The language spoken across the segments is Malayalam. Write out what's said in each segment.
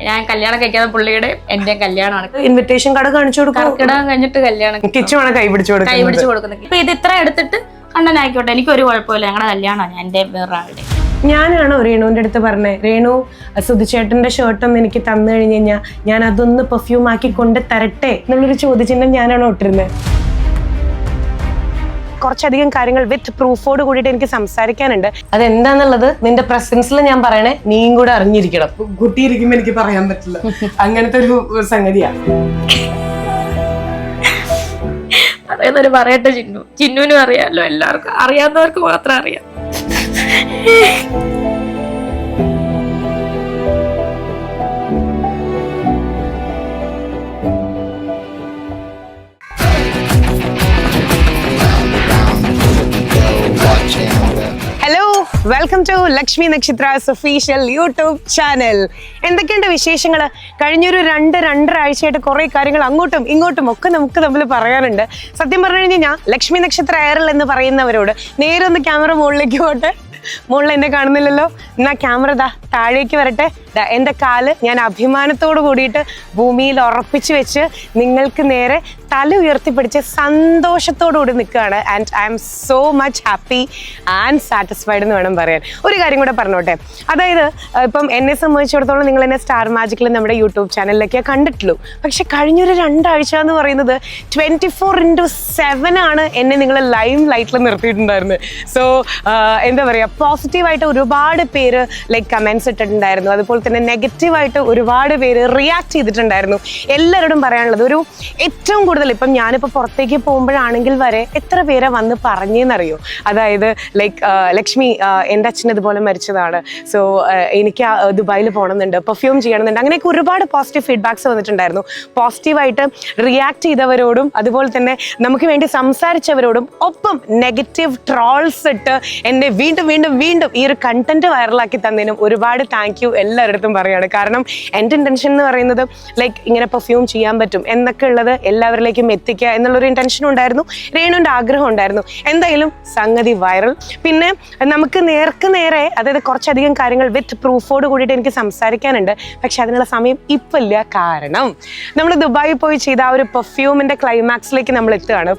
ഞാൻ കല്യാണം കഴിക്കാതെ പുള്ളിയുടെ എന്റെ കല്യാണമാണ്. ഇൻവിറ്റേഷൻ കാർഡ് കാണിച്ചു കൊടുക്കും. കർക്കിടകം കഴിഞ്ഞിട്ട് കല്യാണം കിച്ചുമാണ് കൈ പിടിച്ചു കൊടുക്കുന്നത്. ഇപ്പൊ ഇത് ഇത്ര എടുത്തിട്ട് കണ്ണനായിക്കോട്ടെ, എനിക്കൊരു കുഴപ്പമില്ല, ഞങ്ങളുടെ കല്യാണമാണ് എന്റെ വേറൊരാളുടെ. ഞാനാണ് രേണുവിന്റെ അടുത്ത് പറഞ്ഞത്, രേണു സുധിച്ചേട്ടന്റെ ഷർട്ട് ഒന്ന് എനിക്ക് തന്നു കഴിഞ്ഞ് കഴിഞ്ഞാൽ ഞാൻ അതൊന്ന് പെർഫ്യൂം ആക്കി കൊണ്ട് തരട്ടെ എന്നുള്ളൊരു ചോദ്യചിഹ്നം ഞാനാണ് ഇട്ടിരുന്നത്. കുറച്ചധികം കാര്യങ്ങൾ വിത്ത് പ്രൂഫോട് കൂടിയിട്ട് എനിക്ക് സംസാരിക്കാനുണ്ട്. അതെന്താന്നുള്ളത് നിന്റെ പ്രസൻസിൽ ഞാൻ പറയണേ, നീയും കൂടെ അറിഞ്ഞിരിക്കണം. കുട്ടിയിരിക്കുമ്പോ എനിക്ക് പറയാൻ പറ്റില്ല, അങ്ങനത്തെ ഒരു സംഗതിയാണ്. പറയുന്നൊരു പറയട്ടെ, ചിന്നുവിനും അറിയാമല്ലോ, എല്ലാവർക്കും അറിയാവുന്നവർക്ക് മാത്രം അറിയാം. Hello, welcome to Lakshmi Nakshathra's official YouTube channel. എന്തൊക്കെയുണ്ട് വിശേഷങ്ങൾ? കഴിഞ്ഞൊരു രണ്ടര ആഴ്ചയായിട്ട് കുറെ കാര്യങ്ങൾ അങ്ങോട്ടും ഇങ്ങോട്ടും ഒക്കെ നമുക്ക് തമ്മിൽ പറയാനുണ്ട്. സത്യം പറഞ്ഞു കഴിഞ്ഞാൽ ലക്ഷ്മി നക്ഷത്ര എയറിൽ എന്ന് പറയുന്നവരോട് നേരെ ഒന്ന് ക്യാമറ മുകളിലേക്ക് പോട്ടെ. മുകളിൽ എന്നെ കാണുന്നില്ലല്ലോ, എന്നാ ക്യാമറ താഴേക്ക് വരട്ടെ. എൻ്റെ കാല് ഞാൻ അഭിമാനത്തോട് കൂടിയിട്ട് ഭൂമിയിൽ ഉറപ്പിച്ചു വെച്ച് നിങ്ങൾക്ക് നേരെ തല ഉയർത്തിപ്പിടിച്ച് സന്തോഷത്തോടു കൂടി നിൽക്കുകയാണ്. And I M so much happy and satisfied എന്ന് വേണം പറയാൻ. ഒരു കാര്യം കൂടെ പറഞ്ഞോട്ടെ, അതായത് ഇപ്പം എന്നെ സംബന്ധിച്ചിടത്തോളം നിങ്ങൾ എന്നെ സ്റ്റാർ മാജിക്കിൽ നമ്മുടെ യൂട്യൂബ് ചാനലിലൊക്കെ കണ്ടിട്ടുള്ളൂ. പക്ഷെ കഴിഞ്ഞൊരു 2 ആഴ്ച എന്ന് പറയുന്നത് 24/7 ആണ് എന്നെ നിങ്ങൾ ലൈവ് ലൈറ്റിൽ നിർത്തിയിട്ടുണ്ടായിരുന്നത്. സോ എന്താ പറയുക, പോസിറ്റീവായിട്ട് ഒരുപാട് പേര് ലൈക്ക് കമൻസ് ഇട്ടിട്ടുണ്ടായിരുന്നു. അതുപോലെ തന്നെ നെഗറ്റീവായിട്ട് ഒരുപാട് പേര് റിയാക്ട് ചെയ്തിട്ടുണ്ടായിരുന്നു. എല്ലാവരോടും പറയാനുള്ളത്, ഒരു ഏറ്റവും കൂടുതൽ ഇപ്പം ഞാനിപ്പോൾ പുറത്തേക്ക് പോകുമ്പോഴാണെങ്കിൽ വരെ എത്ര പേരെ വന്ന് പറഞ്ഞെന്നറിയോ, അതായത് ലൈക്ക് ലക്ഷ്മി എൻ്റെ അച്ഛൻ ഇതുപോലെ മരിച്ചതാണ്, സോ എനിക്ക് ദുബായിൽ പോകണമെന്നുണ്ട്, പെർഫ്യൂം ചെയ്യണമെന്നുണ്ട്, അങ്ങനെയൊക്കെ ഒരുപാട് പോസിറ്റീവ് ഫീഡ്ബാക്സ് വന്നിട്ടുണ്ടായിരുന്നു. പോസിറ്റീവായിട്ട് റിയാക്ട് ചെയ്തവരോടും അതുപോലെ തന്നെ നമുക്ക് വേണ്ടി സംസാരിച്ചവരോടും ഒപ്പം നെഗറ്റീവ് ട്രോൾസ് ഇട്ട് എന്നെ വീണ്ടും ഈ ഒരു കണ്ടന്റ് വൈറലാക്കി തന്നതിനും ഒരുപാട് താങ്ക് യു എല്ലാവരുടെ പറയാണ്. കാരണം എൻ്റെ ഇൻറ്റൻഷൻ എന്ന് പറയുന്നത് ലൈക്ക് ഇങ്ങനെ പെർഫ്യൂം ചെയ്യാൻ പറ്റും എന്നൊക്കെ ഉള്ളത് എല്ലാവരിലേക്കും എത്തിക്കുക എന്നുള്ളൊരു ഇൻറ്റൻഷനും ഉണ്ടായിരുന്നു, രേണുവിൻ്റെ ആഗ്രഹം ഉണ്ടായിരുന്നു. എന്തായാലും സംഗതി വൈറൽ. പിന്നെ നമുക്ക് നേരെ അതായത് കുറച്ചധികം കാര്യങ്ങൾ വിത്ത് പ്രൂഫോട് കൂടിയിട്ട് എനിക്ക് സംസാരിക്കാനുണ്ട്. പക്ഷെ അതിനുള്ള സമയം ഇപ്പം ഇല്ല. കാരണം നമ്മൾ ദുബായിൽ പോയി ചെയ്ത ആ ഒരു പെർഫ്യൂമിൻ്റെ ക്ലൈമാക്സിലേക്ക് നമ്മൾ എത്തുകയാണ്.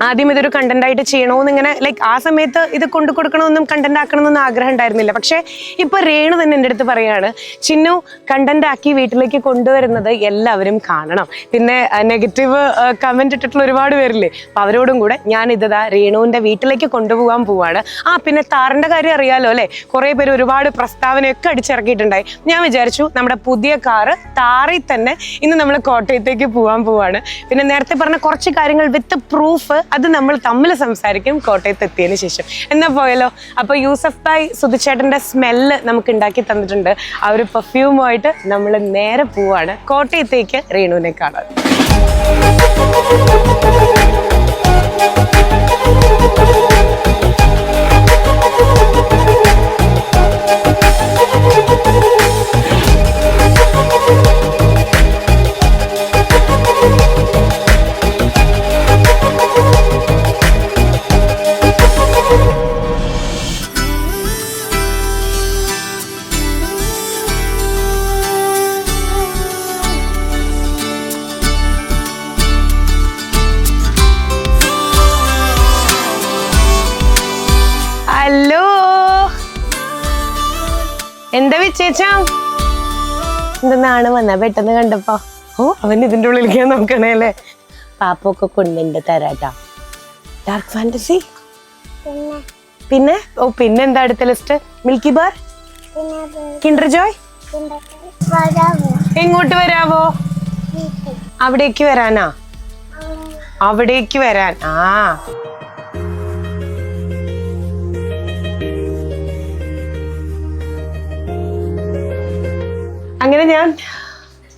ആദ്യം ഇതൊരു കണ്ടന്റ് ആയിട്ട് ചെയ്യണമെന്ന് ഇങ്ങനെ ലൈക്ക് ആ സമയത്ത് ഇത് കൊണ്ടു കൊടുക്കണമെന്നും കണ്ടന്റ് ആക്കണമെന്നൊന്നും ആഗ്രഹം ഉണ്ടായിരുന്നില്ല. പക്ഷെ ഇപ്പൊ രേണു തന്നെ എൻ്റെ അടുത്ത് പറയാണ്, ചിന്നു കണ്ടന്റ് ആക്കി വീട്ടിലേക്ക് കൊണ്ടുവരുന്നത് എല്ലാവരും കാണണം. പിന്നെ നെഗറ്റീവ് കമന്റ് ഇട്ടിട്ടുള്ള ഒരുപാട് പേരില്ലേ, അപ്പൊ അവരോടും കൂടെ ഞാൻ ഇതാ രേണുവിന്റെ വീട്ടിലേക്ക് കൊണ്ടുപോകാൻ പോവാണ്. പിന്നെ താറിന്റെ കാര്യം അറിയാലോ അല്ലെ, കുറെ പേര് ഒരുപാട് പ്രസ്താവനയൊക്കെ അടിച്ചിറക്കിയിട്ടുണ്ടായി. ഞാൻ വിചാരിച്ചു നമ്മുടെ പുതിയ കാറ് താറിൽ തന്നെ ഇന്ന് നമ്മൾ കോട്ടയത്തേക്ക് പോവാണ്. പിന്നെ നേരത്തെ പറഞ്ഞ കുറച്ച് കാര്യങ്ങൾ വിത്ത് പ്രൂഫ് അത് നമ്മൾ തമ്മിൽ സംസാരിക്കും കോട്ടയത്ത് എത്തിയതിനു ശേഷം. എന്നാ പോയല്ലോ. അപ്പൊ യൂസഫ് ഭായ് സുധിച്ചേട്ടന്റെ സ്മെല്ല് നമുക്ക് ഉണ്ടാക്കി തന്നിട്ടുണ്ട്. ആ ഒരു പെർഫ്യൂമുമായിട്ട് നമ്മൾ നേരെ പോവാണ് കോട്ടയത്തേക്ക് രേണുവിനെ കാണാൻ. ഹലോ, എന്താ വിശേഷം? എന്തെന്നാണ് വന്ന പെട്ടെന്ന് കണ്ടപ്പോ? അവൻ ഇതിന്റെ ഉള്ളിലേക്ക് നോക്കണേ അല്ലേ? പാപ്പൊക്കെ കൊണ്ടുണ്ട് തരാട്ടാ. ഡാർക്ക് ഫാന്റസി പിന്നെ പിന്നെന്താ അടുത്ത list? Milky bar, Kinder Joy. എങ്ങോട്ട് വരാവോ? അവിടേക്ക് വരാനാ? അവിടേക്ക് വരാൻ. അങ്ങനെ ഞാൻ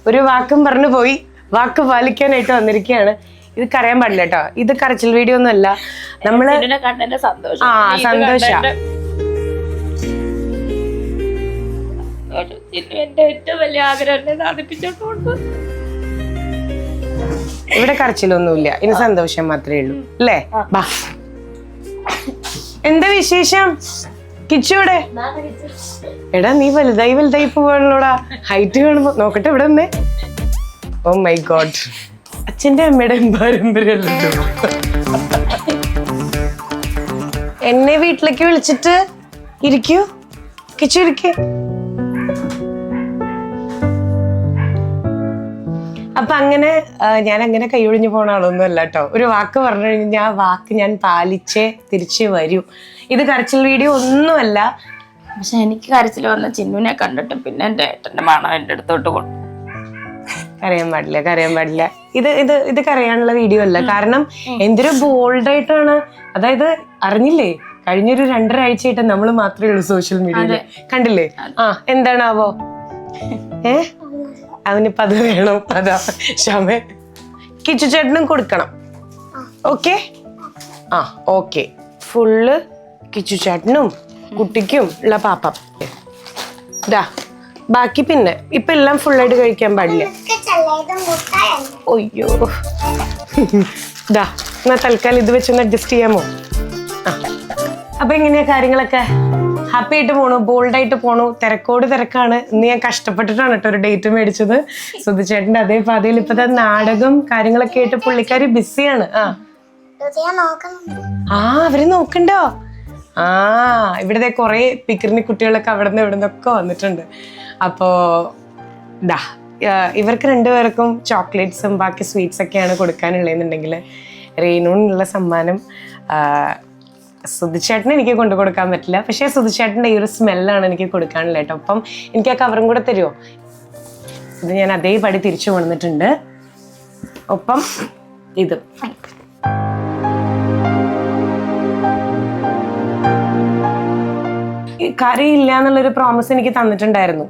ഒരു വാക്കും പറഞ്ഞു പോയി, വാക്ക് പാലിക്കാനായിട്ട് വന്നിരിക്കുകയാണ്. ഇത് കരയാൻ പാടില്ല കേട്ടോ, ഇത് കരച്ചിൽ വീഡിയോ ഒന്നും അല്ല. നമ്മള് സന്തോഷ ഏറ്റവും വലിയ ആഗ്രഹം സാധിപ്പിച്ചിട്ടുണ്ട്. ഇവിടെ കരച്ചിലൊന്നുമില്ല, ഇനി സന്തോഷം മാത്രമേ ഉള്ളൂ അല്ലേ? എന്താ വിശേഷം? കിച്ചൂടെ എടാ നീ വലുതായി പോവാണല്ലോടാ. ഹൈറ്റ് കാണുമ്പോ നോക്കട്ടെ ഇവിടെ നിന്നേ. ഓ മൈ ഗോഡ്, അച്ഛന്റെ അമ്മയുടെ പാരമ്പര്യമല്ലോ. എന്നെ വീട്ടിലേക്ക് വിളിച്ചിട്ട് ഇരിക്കൂ, കിച്ചു ഇരിക്കേ. അപ്പൊ അങ്ങനെ ഞാൻ അങ്ങനെ കൈയൊഴിഞ്ഞു പോണ ആളൊന്നും അല്ല കേട്ടോ. ഒരു വാക്ക് പറഞ്ഞു കഴിഞ്ഞാൽ ആ വാക്ക് ഞാൻ പാലിച്ചേ തിരിച്ചു വരൂ. ഇത് കരച്ചിൽ വീഡിയോ ഒന്നുമല്ല. പക്ഷെ എനിക്ക് കരച്ചിൽ വന്ന ചിന്നുവിനെ കണ്ടിട്ട് പിന്നെ എൻ്റെ ഏട്ടൻ്റെ മണം എൻ്റെ അടുത്തോട്ട് കൊണ്ടു. കരയാൻ പാടില്ല. ഇത് കരയാനുള്ള വീഡിയോ അല്ല. കാരണം എന്തൊരു ബോൾഡായിട്ടാണ്. അതായത് അറിഞ്ഞില്ലേ, കഴിഞ്ഞൊരു 2.5 ആഴ്ചയായിട്ട് നമ്മൾ മാത്രമേ ഉള്ളൂ സോഷ്യൽ മീഡിയയില്. കണ്ടില്ലേ? എന്താണാവോ? അവനിപ്പോ അത് വേണം. അതാ ക്ഷമ. കിച്ചു ചേട്ടനും കൊടുക്കണം. Okay okay. ഫുള്ള് കിച്ചു ചേട്ടനും കുട്ടിക്കും ഉള്ള പാപ്പം. ഇതാ ബാക്കി പിന്നെ ഇപ്പൊ എല്ലാം ഫുള്ളായിട്ട് കഴിക്കാൻ പാടില്ല. ഒയ്യോ, ഇതാ എന്നാ തൽക്കാലം ഇത് വെച്ചൊന്ന് അഡ്ജസ്റ്റ് ചെയ്യാമോ? അപ്പൊ എങ്ങനെയാ കാര്യങ്ങളൊക്കെ? ഹാപ്പി ആയിട്ട് പോണു, ബോൾഡായിട്ട് പോണു. തിരക്കാണ്. ഇന്ന് ഞാൻ കഷ്ടപ്പെട്ടിട്ടാണ് കേട്ടോ ഒരു ഡേറ്റ് മേടിച്ചത്. സുധിച്ചേട്ടൻ്റെ അതേ പാതയിൽ ഇപ്പത്തെ നാടകം കാര്യങ്ങളൊക്കെ ആയിട്ട് പുള്ളിക്കാരി ബിസിയാണ്. അവര് നോക്കണ്ടോ? ഇവിടുത്തെ കുറെ പിക്രിനി കുട്ടികളൊക്കെ അവിടെ നിന്ന് ഇവിടെ നിന്നൊക്കെ വന്നിട്ടുണ്ട്. അപ്പോ ഇവർക്ക് 2 പേർക്കും ചോക്ലേറ്റ്സും ബാക്കി സ്വീറ്റ്സ് ഒക്കെയാണ് കൊടുക്കാനുള്ളതെന്നുണ്ടെങ്കിൽ റീനൂനുള്ള സമ്മാനം സുധിച്ചേട്ടന് എനിക്ക് കൊണ്ടു കൊടുക്കാൻ പറ്റില്ല. പക്ഷേ സുധിച്ചേട്ടൻ്റെ ഈ ഒരു സ്മെല്ലാണ് എനിക്ക് കൊടുക്കാനുള്ളത് കേട്ടോ. അപ്പം എനിക്ക് ആ കവറും കൂടെ തരുമോ? ഇത് ഞാൻ അതേപടി തിരിച്ചു കൊണ്ടുവന്നിട്ടുണ്ട്. ഒപ്പം ഇത് കറിയില്ല എന്നുള്ളൊരു പ്രോമിസ് എനിക്ക് തന്നിട്ടുണ്ടായിരുന്നു.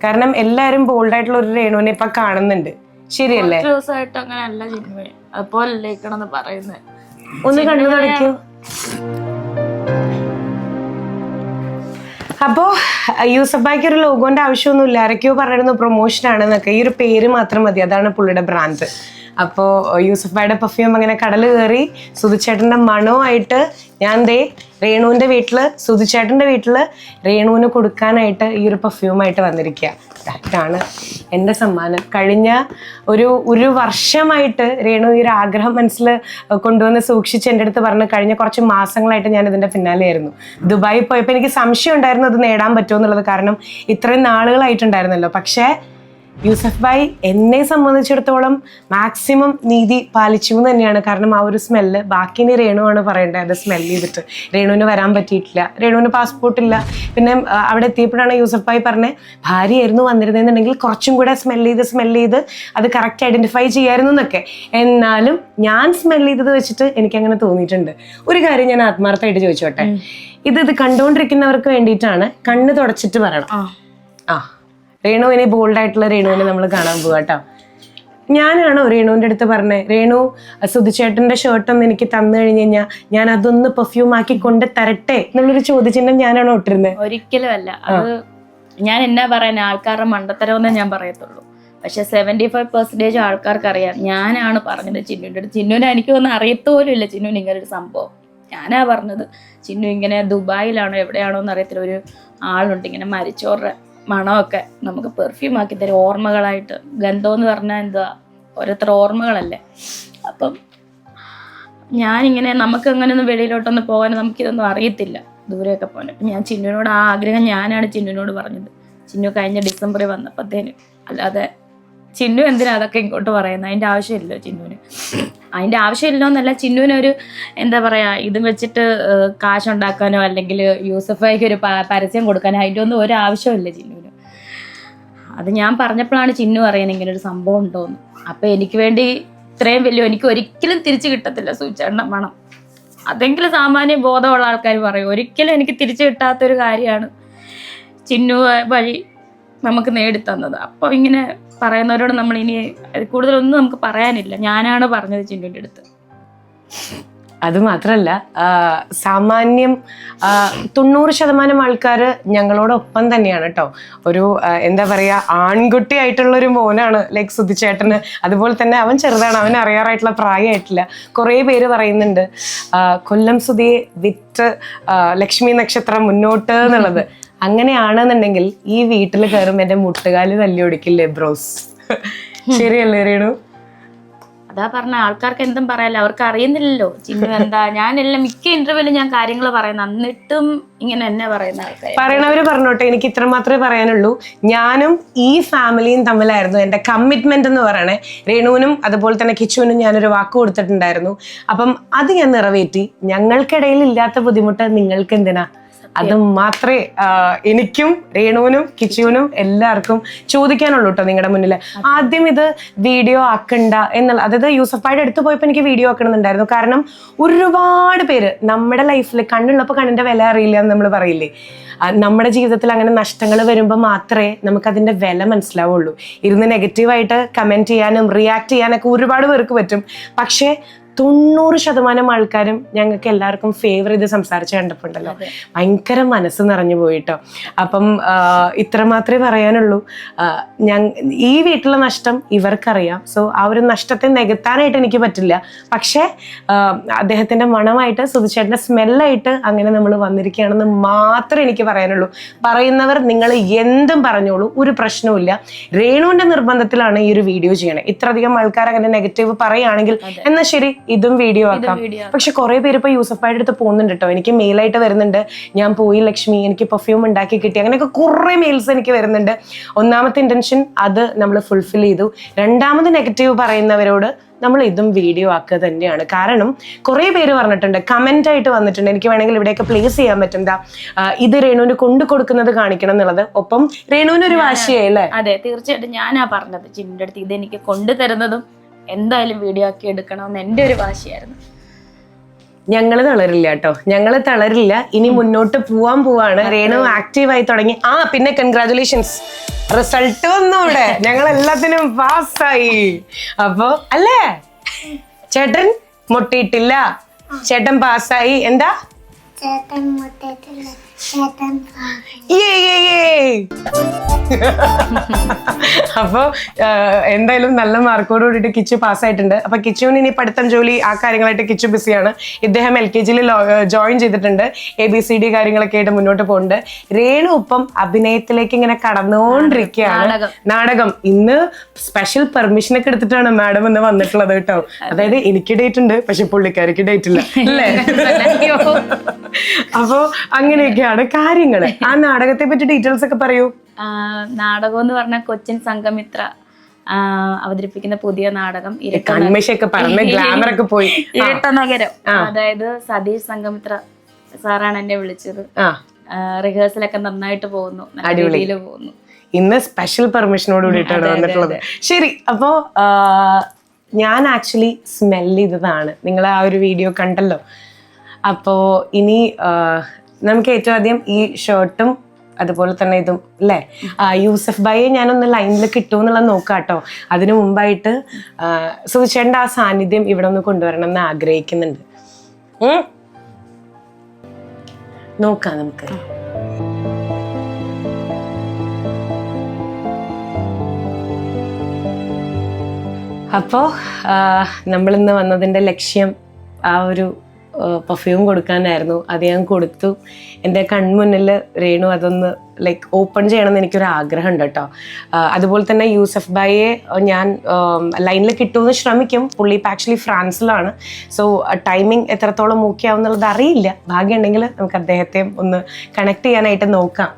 കാരണം എല്ലാരും ബോൾഡായിട്ടുള്ള ഒരു രേണുവിനെ ഇപ്പൊ കാണുന്നുണ്ട്. ശരിയല്ലേ? ഒന്ന് കണ്ടു തുടക്കൂ. അപ്പോ യൂസഫായിക്ക് ഒരു ലോഗോന്റെ ആവശ്യമൊന്നുമില്ല. ആരൊക്കെയോ പറഞ്ഞിരുന്നു പ്രൊമോഷൻ ആണെന്നൊക്കെ. ഈ ഒരു പേര് മാത്രം മതി, അതാണ് പുള്ളിയുടെ ബ്രാൻഡ്. അപ്പോൾ യൂസഫായുടെ പെർഫ്യൂം അങ്ങനെ കടൽ കയറി സുധിച്ചേട്ടൻ്റെ മണവുമായിട്ട് ഞാൻ രേണുവിൻ്റെ വീട്ടിൽ, സുധിച്ചേട്ടൻ്റെ വീട്ടിൽ രേണുവിന് കൊടുക്കാനായിട്ട് ഈ ഒരു പെർഫ്യൂമായിട്ട് വന്നിരിക്കുക. ഇതാണ് എൻ്റെ സമ്മാനം. കഴിഞ്ഞ ഒരു വർഷമായിട്ട് രേണു ഈ ഒരു ആഗ്രഹം മനസ്സിൽ കൊണ്ടുവന്ന് സൂക്ഷിച്ച് എൻ്റെ അടുത്ത് പറഞ്ഞ് കഴിഞ്ഞ കുറച്ച് മാസങ്ങളായിട്ട് ഞാൻ ഇതിൻ്റെ പിന്നാലെയായിരുന്നു. ദുബായിൽ പോയപ്പോൾ എനിക്ക് സംശയം ഉണ്ടായിരുന്നു അത് നേടാൻ പറ്റുമോ എന്നുള്ളത്. കാരണം ഇത്രയും നാളുകളായിട്ടുണ്ടായിരുന്നല്ലോ. പക്ഷേ യൂസഫ് ഭായ് എന്നെ സംബന്ധിച്ചിടത്തോളം മാക്സിമം നീതി പാലിച്ചു എന്ന് തന്നെയാണ്. കാരണം ആ ഒരു സ്മെല്ല് ബാക്കിന് രേണുവാണ് പറയേണ്ടത്. അത് സ്മെൽ ചെയ്തിട്ട് രേണുവിന് വരാൻ പറ്റിയിട്ടില്ല, രേണുവിന് പാസ്പോർട്ടില്ല. പിന്നെ അവിടെ എത്തിയപ്പോഴാണ് യൂസഫ് ഭായ് പറഞ്ഞത് ഭാര്യയായിരുന്നു വന്നിരുന്നെന്നുണ്ടെങ്കിൽ കുറച്ചും കൂടെ സ്മെൽ ചെയ്ത് അത് കറക്റ്റ് ഐഡന്റിഫൈ ചെയ്യായിരുന്നു എന്നൊക്കെ. എന്നാലും ഞാൻ സ്മെൽ ചെയ്തത് വെച്ചിട്ട് എനിക്കങ്ങനെ തോന്നിയിട്ടുണ്ട്. ഒരു കാര്യം ഞാൻ ആത്മാർത്ഥമായിട്ട് ചോദിച്ചോട്ടെ, ഇത് കണ്ടുകൊണ്ടിരിക്കുന്നവർക്ക് വേണ്ടിയിട്ടാണ്. കണ്ണ് തുടച്ചിട്ട് പറയണം. രേണുവിനെ ബോൾഡായിട്ടുള്ള രേണുവിനെ നമ്മൾ കാണാൻ പോവാ കേട്ടോ. ഞാനാണോ രേണുവിൻ്റെ അടുത്ത് പറഞ്ഞത് രേണു സുധിച്ചേട്ടൻ്റെ ഷർട്ടൊന്ന് എനിക്ക് തന്നു കഴിഞ്ഞ് കഴിഞ്ഞാൽ ഞാൻ അതൊന്ന് പെർഫ്യൂം ആക്കി കൊണ്ട് തരട്ടെ എന്നുള്ളൊരു ചോദ്യചിഹ്നം ഞാനാണോ ഇട്ടിരുന്നത്? ഒരിക്കലും അല്ല. അത് ഞാൻ എന്നാ പറയാൻ, ആൾക്കാരുടെ മണ്ടത്തരമെന്നേ ഞാൻ പറയത്തുള്ളൂ. പക്ഷെ 75% ആൾക്കാർക്ക് അറിയാം ഞാനാണ് പറഞ്ഞത് ചിന്നുവിൻ്റെ അടുത്ത്. ചിന്നുവിനെ എനിക്കൊന്നും അറിയത്തോലും ഇല്ല ചിന്നുവിന് ഇങ്ങനെ ഒരു സംഭവം. ഞാനാ പറഞ്ഞത് ചിന്നു ഇങ്ങനെ ദുബായിലാണോ എവിടെയാണോ എന്ന് അറിയത്തില്ല, ഒരു ആളുണ്ട് ഇങ്ങനെ മരിച്ചോറുടെ മണമൊക്കെ നമുക്ക് പെർഫ്യൂം ആക്കി തരും ഓർമ്മകളായിട്ട്. ഗന്ധം എന്ന് പറഞ്ഞാൽ എന്താ, ഓരോരുത്തർ ഓർമ്മകളല്ലേ. അപ്പം ഞാനിങ്ങനെ നമുക്ക് അങ്ങനെ ഒന്ന് വെളിയിലോട്ടൊന്ന് പോകാൻ നമുക്കിതൊന്നും അറിയത്തില്ല, ദൂരെയൊക്കെ പോകാൻ. അപ്പം ഞാൻ ചിന്നുവിനോട് ആ ആഗ്രഹം ഞാനാണ് ചിന്നുവിനോട് പറഞ്ഞത്. ചിന്നു കഴിഞ്ഞ ഡിസംബറിൽ വന്നപ്പോഴത്തേന്. അല്ലാതെ ചിന്നു എന്തിനാ അതൊക്കെ ഇങ്ങോട്ട് പറയുന്നത്? അതിൻ്റെ ആവശ്യമില്ലല്ലോ ചിന്നുവിന്. അതിൻ്റെ ആവശ്യമില്ലോ എന്നല്ല, ചിന്നുവിനൊരു എന്താ പറയുക ഇത് വെച്ചിട്ട് കാശുണ്ടാക്കാനോ അല്ലെങ്കിൽ യൂസഫായിക്ക് ഒരു പരസ്യം കൊടുക്കാനോ അതിൻ്റെ ഒന്നും ഒരു ആവശ്യമില്ല ചിന്നുവിന്. അത് ഞാൻ പറഞ്ഞപ്പോഴാണ് ചിന്നു പറയുന്നത് ഇങ്ങനെ ഒരു സംഭവം ഉണ്ടോയെന്ന്. അപ്പം എനിക്ക് വേണ്ടി ഇത്രയും വലിയ എനിക്ക് ഒരിക്കലും തിരിച്ചു കിട്ടത്തില്ല സൂചേട്ടൻ്റെ മണം. അതെങ്കിലും സാമാന്യ ബോധമുള്ള ആൾക്കാർ പറയും. ഒരിക്കലും എനിക്ക് തിരിച്ചു കിട്ടാത്തൊരു കാര്യമാണ് ചിന്നു വഴി നമുക്ക് നേടിത്തന്നത്. അപ്പോൾ ഇങ്ങനെ പറയുന്നവരോട് നമ്മൾ ഇനി കൂടുതലൊന്നും നമുക്ക് പറയാനില്ല. ഞാനാണ് പറഞ്ഞത് ചിന്നുവിൻ്റെ അടുത്ത്. അത് മാത്രല്ല സാമാന്യം 90% ആൾക്കാർ ഞങ്ങളോടൊപ്പം തന്നെയാണ് കേട്ടോ. ഒരു എന്താ പറയാ, ആൺകുട്ടി ആയിട്ടുള്ള ഒരു മോനാണ് ലൈക്ക് സുധിച്ചേട്ടന്. അതുപോലെ തന്നെ അവൻ ചെറുതാണ്, അവൻ അറിയാറായിട്ടുള്ള പ്രായമായിട്ടില്ല. കുറേ പേര് പറയുന്നുണ്ട് കൊല്ലം സുധിയെ വിറ്റ് ലക്ഷ്മി നക്ഷത്രം മുന്നോട്ട് എന്നുള്ളത്. അങ്ങനെയാണെന്നുണ്ടെങ്കിൽ ഈ വീട്ടിൽ കയറും എന്റെ മുട്ടുകാല് തല്ലി ഒടിക്കില്ലേ ബ്രോസ്? ശരിയല്ലേ രേണു? അതാ പറഞ്ഞ, ആൾക്കാർക്ക് എന്തും പറയാലോ, അവർക്ക് അറിയുന്നില്ലല്ലോ ചിന്നു എന്താ. ഞാനെല്ലാം മിക്ക ഇന്റർവ്യൂവിലും ഞാൻ കാര്യങ്ങൾ പറയുന്നത്, എന്നിട്ടും ഇങ്ങനെ എന്നെ പറയുന്ന ആൾക്കാർ. പറയണവര് പറഞ്ഞോട്ടെ, എനിക്ക് ഇത്ര മാത്രമേ പറയാനുള്ളൂ. ഞാനും ഈ ഫാമിലിയും തമ്മിലായിരുന്നു എൻ്റെ കമ്മിറ്റ്മെന്റ് എന്ന് പറയണേ. രേണുവിനും അതുപോലെ തന്നെ കിച്ചുവിനും ഞാനൊരു വാക്ക് കൊടുത്തിട്ടുണ്ടായിരുന്നു. അപ്പം അത് ഞാൻ നിറവേറ്റി. ഞങ്ങൾക്കിടയിൽ ഇല്ലാത്ത ബുദ്ധിമുട്ട് നിങ്ങൾക്ക് എന്തിനാ? അത് മാത്രമേ എനിക്കും രേണുവിനും കിച്ചുവിനും എല്ലാവർക്കും ചോദിക്കാനുള്ളൂ കേട്ടോ നിങ്ങളുടെ മുന്നിൽ. ആദ്യം ഇത് വീഡിയോ ആക്കണ്ട എന്നുള്ള, അതായത് യൂസഫായുടെ അടുത്ത് പോയപ്പോൾ എനിക്ക് വീഡിയോ ആക്കണമെന്നുണ്ടായിരുന്നു. കാരണം ഒരുപാട് പേര് നമ്മുടെ ലൈഫിൽ കണ്ണുള്ളപ്പോൾ കണ്ണിന്റെ വില അറിയില്ല എന്ന് നമ്മൾ പറയില്ലേ, നമ്മുടെ ജീവിതത്തിൽ അങ്ങനെ നഷ്ടങ്ങൾ വരുമ്പോൾ മാത്രമേ നമുക്കതിൻ്റെ വില മനസ്സിലാവുള്ളൂ. ഇരുന്ന് നെഗറ്റീവായിട്ട് കമൻറ്റ് ചെയ്യാനും റിയാക്ട് ചെയ്യാനൊക്കെ ഒരുപാട് പേർക്ക് പറ്റും. പക്ഷേ 90% ആൾക്കാരും ഞങ്ങൾക്ക് എല്ലാവർക്കും ഫേവർ ചെയ്ത് സംസാരിച്ച് കണ്ടപ്പോണ്ടല്ലോ ഭയങ്കര മനസ്സ് നിറഞ്ഞു പോയിട്ടോ. അപ്പം ഇത്ര മാത്രമേ പറയാനുള്ളൂ. ഈ വീട്ടിലെ നഷ്ടം ഇവർക്കറിയാം. സോ ആ ഒരു നഷ്ടത്തെ നികത്താനായിട്ട് എനിക്ക് പറ്റില്ല. പക്ഷേ അദ്ദേഹത്തിൻ്റെ മണമായിട്ട് സുധിച്ചേട്ടൻ്റെ സ്മെല്ലായിട്ട് അങ്ങനെ നമ്മൾ വന്നിരിക്കുകയാണെന്ന് മാത്രമേ എനിക്ക് പറയാനുള്ളൂ. പറയുന്നവർ നിങ്ങൾ എന്തും പറഞ്ഞോളൂ, ഒരു പ്രശ്നവുമില്ല. രേണുവിൻ്റെ നിർബന്ധത്തിലാണ് ഈ ഒരു വീഡിയോ ചെയ്യണേ. ഇത്രയധികം ആൾക്കാർ അങ്ങനെ നെഗറ്റീവ് പറയുകയാണെങ്കിൽ എന്നാൽ ശരി ഇതും വീഡിയോ ആക്കാം. പക്ഷെ കുറെ പേര് ഇപ്പൊ യൂസഫായുടെ അടുത്ത് പോകുന്നുണ്ട് കേട്ടോ. എനിക്ക് മെയിലായിട്ട് വരുന്നുണ്ട്, ഞാൻ പോയി ലക്ഷ്മി എനിക്ക് പെർഫ്യൂം ഉണ്ടാക്കി കിട്ടി, അങ്ങനെയൊക്കെ കുറെ മെയിൽസ് എനിക്ക് വരുന്നുണ്ട്. ഒന്നാമത്തെ ഇന്റൻഷൻ അത് നമ്മൾ ഫുൾഫിൽ ചെയ്തു. രണ്ടാമത് നെഗറ്റീവ് പറയുന്നവരോട് നമ്മൾ ഇതും വീഡിയോ ആക്കുക തന്നെയാണ്. കാരണം കുറെ പേര് പറഞ്ഞിട്ടുണ്ട്, കമന്റ് ആയിട്ട് വന്നിട്ടുണ്ട്. എനിക്ക് വേണമെങ്കിൽ ഇവിടെയൊക്കെ പ്ലേസ് ചെയ്യാൻ പറ്റും, ഇത് രേണുവിന് കൊണ്ടു കൊടുക്കുന്നത് കാണിക്കണം എന്നുള്ളത്. ഒപ്പം രേണുവിന് ഒരു വാശിയായില്ലേ? അതെ, തീർച്ചയായിട്ടും ഞാനാ പറഞ്ഞത് ചിന്നിന്റെ അടുത്ത്, ഇതെനിക്ക് കൊണ്ടുതരുന്നതും എന്തായാലും വീഡിയോ ആക്കി എടുക്കണമെന്ന് എൻ്റെ ഒരു വാശിയായിരുന്നു. ഞങ്ങള് തളരില്ല കേട്ടോ, ഞങ്ങള് തളരില്ല. ഇനി മുന്നോട്ട് പോവാണ്. രേണു ആക്റ്റീവായി തുടങ്ങി. പിന്നെ കൺഗ്രാറ്റുലേഷൻസ്, റിസൾട്ട് വന്നു ഇവിടെ. ഞങ്ങൾ എല്ലാത്തിനും പാസ്സായി. അപ്പോ അല്ലേ, ചേട്ടൻ മുട്ടിയിട്ടില്ല, ചേട്ടൻ പാസ്സായി. എന്താ അപ്പൊ എന്തായാലും നല്ല മാർക്കോട് കൂടിയിട്ട് കിച്ചു പാസ്സായിട്ടുണ്ട്. അപ്പൊ കിച്ചുവിന് ഇനി പഠിത്തം ജോലി ആ കാര്യങ്ങളായിട്ട് കിച്ചു ബിസിയാണ്. ഇദ്ദേഹം LKG ജോയിൻ ചെയ്തിട്ടുണ്ട്. ABCD കാര്യങ്ങളൊക്കെ ആയിട്ട് മുന്നോട്ട് പോകുന്നുണ്ട്. രേണു ഇപ്പം അഭിനയത്തിലേക്ക് ഇങ്ങനെ കടന്നുകൊണ്ടിരിക്കുകയാണ്. നാടകം ഇന്ന് സ്പെഷ്യൽ പെർമിഷൻ ഒക്കെ എടുത്തിട്ടാണ് മാഡം ഇന്ന് വന്നിട്ടുള്ളത് കേട്ടോ. അതായത് എനിക്ക് ഡേറ്റ് ഉണ്ട്, പക്ഷെ പുള്ളിക്കാർക്ക് ഡേറ്റ് ഇല്ല അല്ലേ? അപ്പൊ അങ്ങനെയൊക്കെയാണ് കാര്യങ്ങള്. ആ നാടകത്തെ പറ്റി ഡീറ്റെയിൽസ് ഒക്കെ പറയൂ. നാടകം എന്ന് പറഞ്ഞാൽ കൊച്ചിൻ സംഘമിത്ര അവതരിപ്പിക്കുന്ന പുതിയ നാടകം ഇരട്ട നഗരം. അതായത് സതീഷ് സംഘമിത്ര സാറാണ് എന്നെ വിളിച്ചത്. റിഹേഴ്സലൊക്കെ നന്നായിട്ട് പോകുന്നു, നല്ല രീതിയിൽ പോകുന്നു. ഇന്ന് സ്പെഷ്യൽ പെർമിഷനോട് കൂടിയിട്ടാണ് വന്നിട്ടുള്ളത്. ശരി, അപ്പോ ഞാൻ ആക്ച്വലി സ്മെൽ ചെയ്തതാണ്, നിങ്ങൾ ആ ഒരു വീഡിയോ കണ്ടല്ലോ. അപ്പോ ഇനി നമുക്ക് ഏറ്റവും ആദ്യം ഈ ഷർട്ടും അതുപോലെ തന്നെ ഇതും അല്ലേ, യൂസഫ് ഭായിയെ ഞാനൊന്ന് ലൈനിൽ കിട്ടുമെന്നുള്ളത് നോക്കാം കേട്ടോ. അതിനു മുമ്പായിട്ട് സുധിച്ചേട്ടൻ്റെ ആ സാന്നിധ്യം ഇവിടെ ഒന്ന് കൊണ്ടുവരണം എന്ന് ആഗ്രഹിക്കുന്നുണ്ട്. നോക്കാം നമുക്ക്. അപ്പോൾ നമ്മളിന്ന് വന്നതിൻ്റെ ലക്ഷ്യം ആ ഒരു പെർഫ്യൂം കൊടുക്കാനായിരുന്നു. അത് ഞാൻ കൊടുത്തു. എൻ്റെ കൺമുന്നിൽ രേണു അതൊന്ന് ലൈക്ക് ഓപ്പൺ ചെയ്യണമെന്ന് എനിക്കൊരു ആഗ്രഹം ഉണ്ട് കേട്ടോ. അതുപോലെ തന്നെ യൂസഫ് ഭായിയെ ഞാൻ ലൈനിൽ കിട്ടുമെന്ന് ശ്രമിക്കും. പുള്ളി ഇപ്പം ആക്ച്വലി ഫ്രാൻസിലാണ്. സോ ടൈമിങ് എത്രത്തോളം ഓക്കെ ആവും എന്നുള്ളത് അറിയില്ല. ഭാഗ്യമുണ്ടെങ്കിൽ നമുക്ക് അദ്ദേഹത്തെ ഒന്ന് കണക്ട് ചെയ്യാനായിട്ട് നോക്കാം.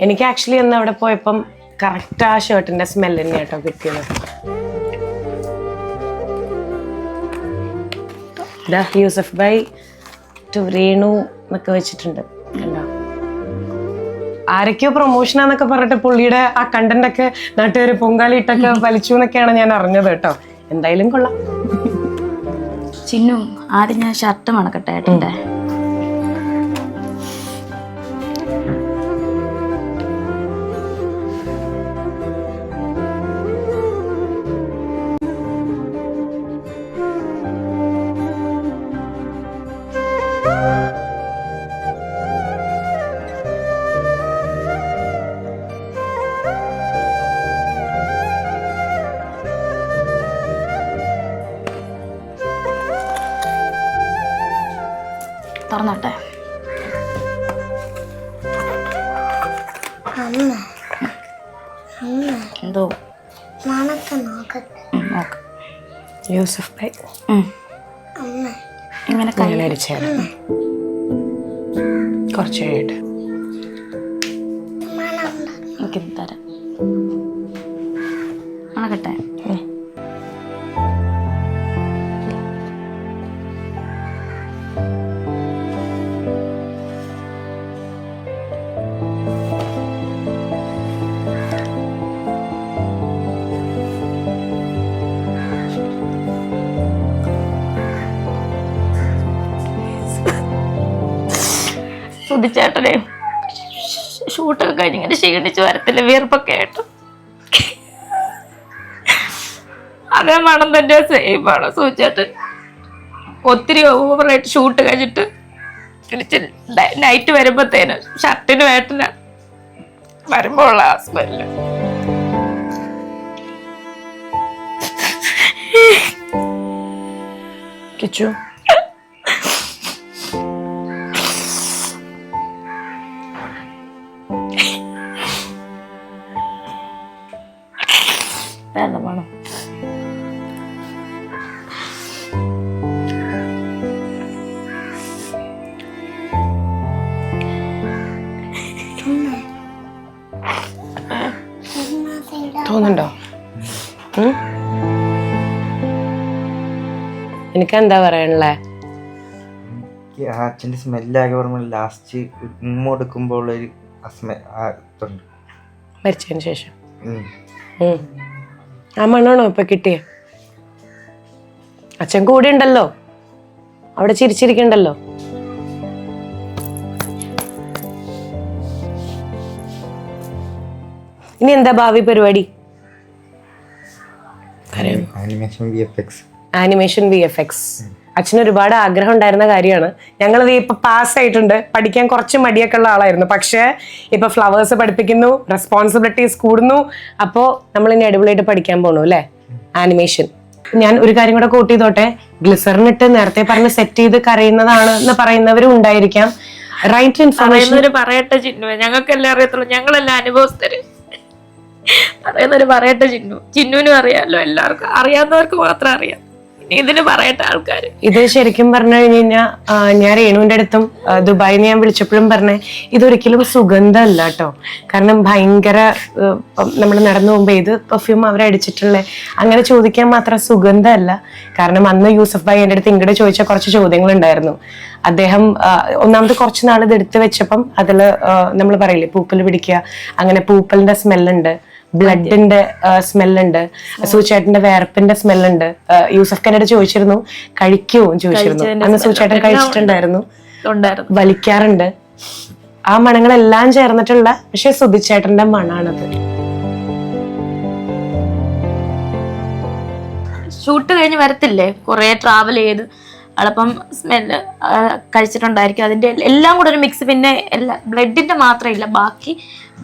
എനിക്ക് ആക്ച്വലി ഒന്ന് അവിടെ പോയപ്പം കറക്റ്റ് ആ ഷർട്ടിൻ്റെ സ്മെല്ല് തന്നെ കേട്ടോ കിട്ടിയത്. യൂസഫ് ഭായ് ടു രേണു എന്നൊക്കെ വെച്ചിട്ടുണ്ട്. ആരൊക്കെയോ പ്രൊമോഷനാന്നൊക്കെ പറഞ്ഞിട്ട് പുള്ളിയുടെ ആ കണ്ടന്റ് ഒക്കെ നാട്ടുകാർ പൊങ്കാലിട്ടൊക്കെ വലിച്ചു എന്നൊക്കെയാണ് ഞാൻ അറിഞ്ഞത് കേട്ടോ. എന്തായാലും കൊള്ളാം. ചിന്നു, ആദ്യം ഞാൻ ഷർട്ട് മണക്കട്ടെ ഏട്ടൻ്റെ. തുറന്നോട്ടെ. എന്തോ യൂസഫ് ഭായ് ഇങ്ങനെ കുറച്ച് കഴിഞ്ഞിട്ട് എനിക്കിത് തരാം. മണക്കട്ടെ. സുധിച്ചേട്ടനെ ഷൂട്ടൊക്കെ കഴിഞ്ഞ് ഇങ്ങനെ ക്ഷീണിച്ച് വരത്തില്ല, വിയർപ്പൊക്കെ ആയിട്ട്. അതേ മണം തന്നെ സെയിം ആണ് സുധിച്ചേട്ടൻ. ഒത്തിരി ഓവറായിട്ട് ഷൂട്ട് കഴിഞ്ഞിട്ട് നൈറ്റ് വരുമ്പോഴത്തേന് ഷർട്ടിന് വേട്ടന വരുമ്പോഴുള്ള ആ സ്മെല്ല്. കിച്ചു വേണ്ട മണം. തോന്നുന്നുണ്ടോ? എനിക്ക് എന്താ പറയാനുള്ളേ? അച്ഛൻ്റെ സ്മെല്ലാകെ പറയുമ്പോൾ ലാസ്റ്റ് ഉമ്മ ഒരു മരിച്ചതിന് ശേഷം ആ മണ്ണാണോ ഇപ്പൊ കിട്ടിയ? അച്ഛൻ കൂടെ ഉണ്ടല്ലോ, അവിടെ ചിരിച്ചിരിക്കണ്ടല്ലോ. ഇനി എന്താ ഭാവി പരിപാടി? Animation VFX. അച്ഛന് ഒരുപാട് ആഗ്രഹം ഉണ്ടായിരുന്ന കാര്യമാണ്. ഞങ്ങളത് ഇപ്പൊ പാസ്സായിട്ടുണ്ട്. പഠിക്കാൻ കുറച്ച് മടിയൊക്കെ ഉള്ള ആളായിരുന്നു, പക്ഷേ ഇപ്പൊ ഫ്ലവേഴ്സ് പഠിപ്പിക്കുന്നു, റെസ്പോൺസിബിലിറ്റീസ് കൂടുന്നു. അപ്പോൾ നമ്മൾ ഇനി അടിപൊളിയായിട്ട് പഠിക്കാൻ പോണു അല്ലേ ആനിമേഷൻ. ഞാൻ ഒരു കാര്യം കൂടെ കോട്ട് ചെയ്തോട്ടെ. ഗ്ലിസറിനിട്ട് നേരത്തെ പറഞ്ഞ് സെറ്റ് ചെയ്ത് കരയുന്നതാണ് എന്ന് പറയുന്നവരും ഉണ്ടായിരിക്കാം. റൈറ്റ് ഇൻഫർമേഷൻ പറയട്ടെ ചിന്നു, ഞങ്ങൾക്കെല്ലാം അറിയത്തുള്ളൂ, ഞങ്ങളെല്ലാം അനുഭവസ്ഥര്. പറയുന്നവര് പറയട്ടെ ചിന്നു, ചിന്നുവിനും അറിയാമല്ലോ, എല്ലാവർക്കും അറിയാവുന്നവർക്ക് മാത്രം അറിയാം. ഇതിന് പറയട്ടെ ആൾക്കാര്. ഇത് ശരിക്കും പറഞ്ഞു കഴിഞ്ഞാൽ ഞാൻ രേണുവിന്റെ അടുത്തും ദുബായിൽ ഞാൻ വിളിച്ചപ്പോഴും പറഞ്ഞേ ഇതൊരിക്കലും സുഗന്ധമല്ല കേട്ടോ. കാരണം ഭയങ്കര നമ്മൾ നടന്നു പോകുമ്പോൾ ഏത് പെർഫ്യൂം അവരടിച്ചിട്ടുള്ളേ അങ്ങനെ ചോദിക്കാൻ മാത്രം സുഗന്ധമല്ല. കാരണം അന്ന് യൂസഫ് ഭായ് എൻ്റെ അടുത്ത് ഇങ്ങോട്ട് ചോദിച്ച കുറച്ച് ചോദ്യങ്ങളുണ്ടായിരുന്നു. അദ്ദേഹം ഒന്നാമത് കുറച്ച് നാൾ ഇത് എടുത്ത് വെച്ചപ്പം അതില് നമ്മൾ പറയില്ലേ പൂപ്പൽ പിടിക്കുക, അങ്ങനെ പൂപ്പലിന്റെ സ്മെല്ലുണ്ട്, ബ്ലഡിന്റെ സ്മെല്ലുണ്ട്, സൂചേട്ടന്റെ വേർപ്പിന്റെ സ്മെല്ലുണ്ട്. യൂസഫ് ഖാനോട് ചോദിച്ചിരുന്നു കഴിക്കുമോ ചോദിച്ചിരുന്നു. അന്ന് സൂചേട്ടൻ കഴിച്ചിട്ടുണ്ടായിരുന്നു, വലിക്കാറുണ്ട്. ആ മണങ്ങളെല്ലാം ചേർന്നിട്ടുള്ള പക്ഷെ സുധിച്ചേട്ടന്റെ മണാണത്. ഷൂട്ട് കഴിഞ്ഞ് വരത്തില്ലേ, കുറെ ട്രാവൽ ചെയ്ത് അളപ്പം സ്മെല്ല് കഴിച്ചിട്ടുണ്ടായിരിക്കും. അതിന്റെ എല്ലാം കൂടെ ഒരു മിക്സ്. പിന്നെ എല്ലാ ബ്ലഡിന്റെ മാത്രമില്ല, ബാക്കി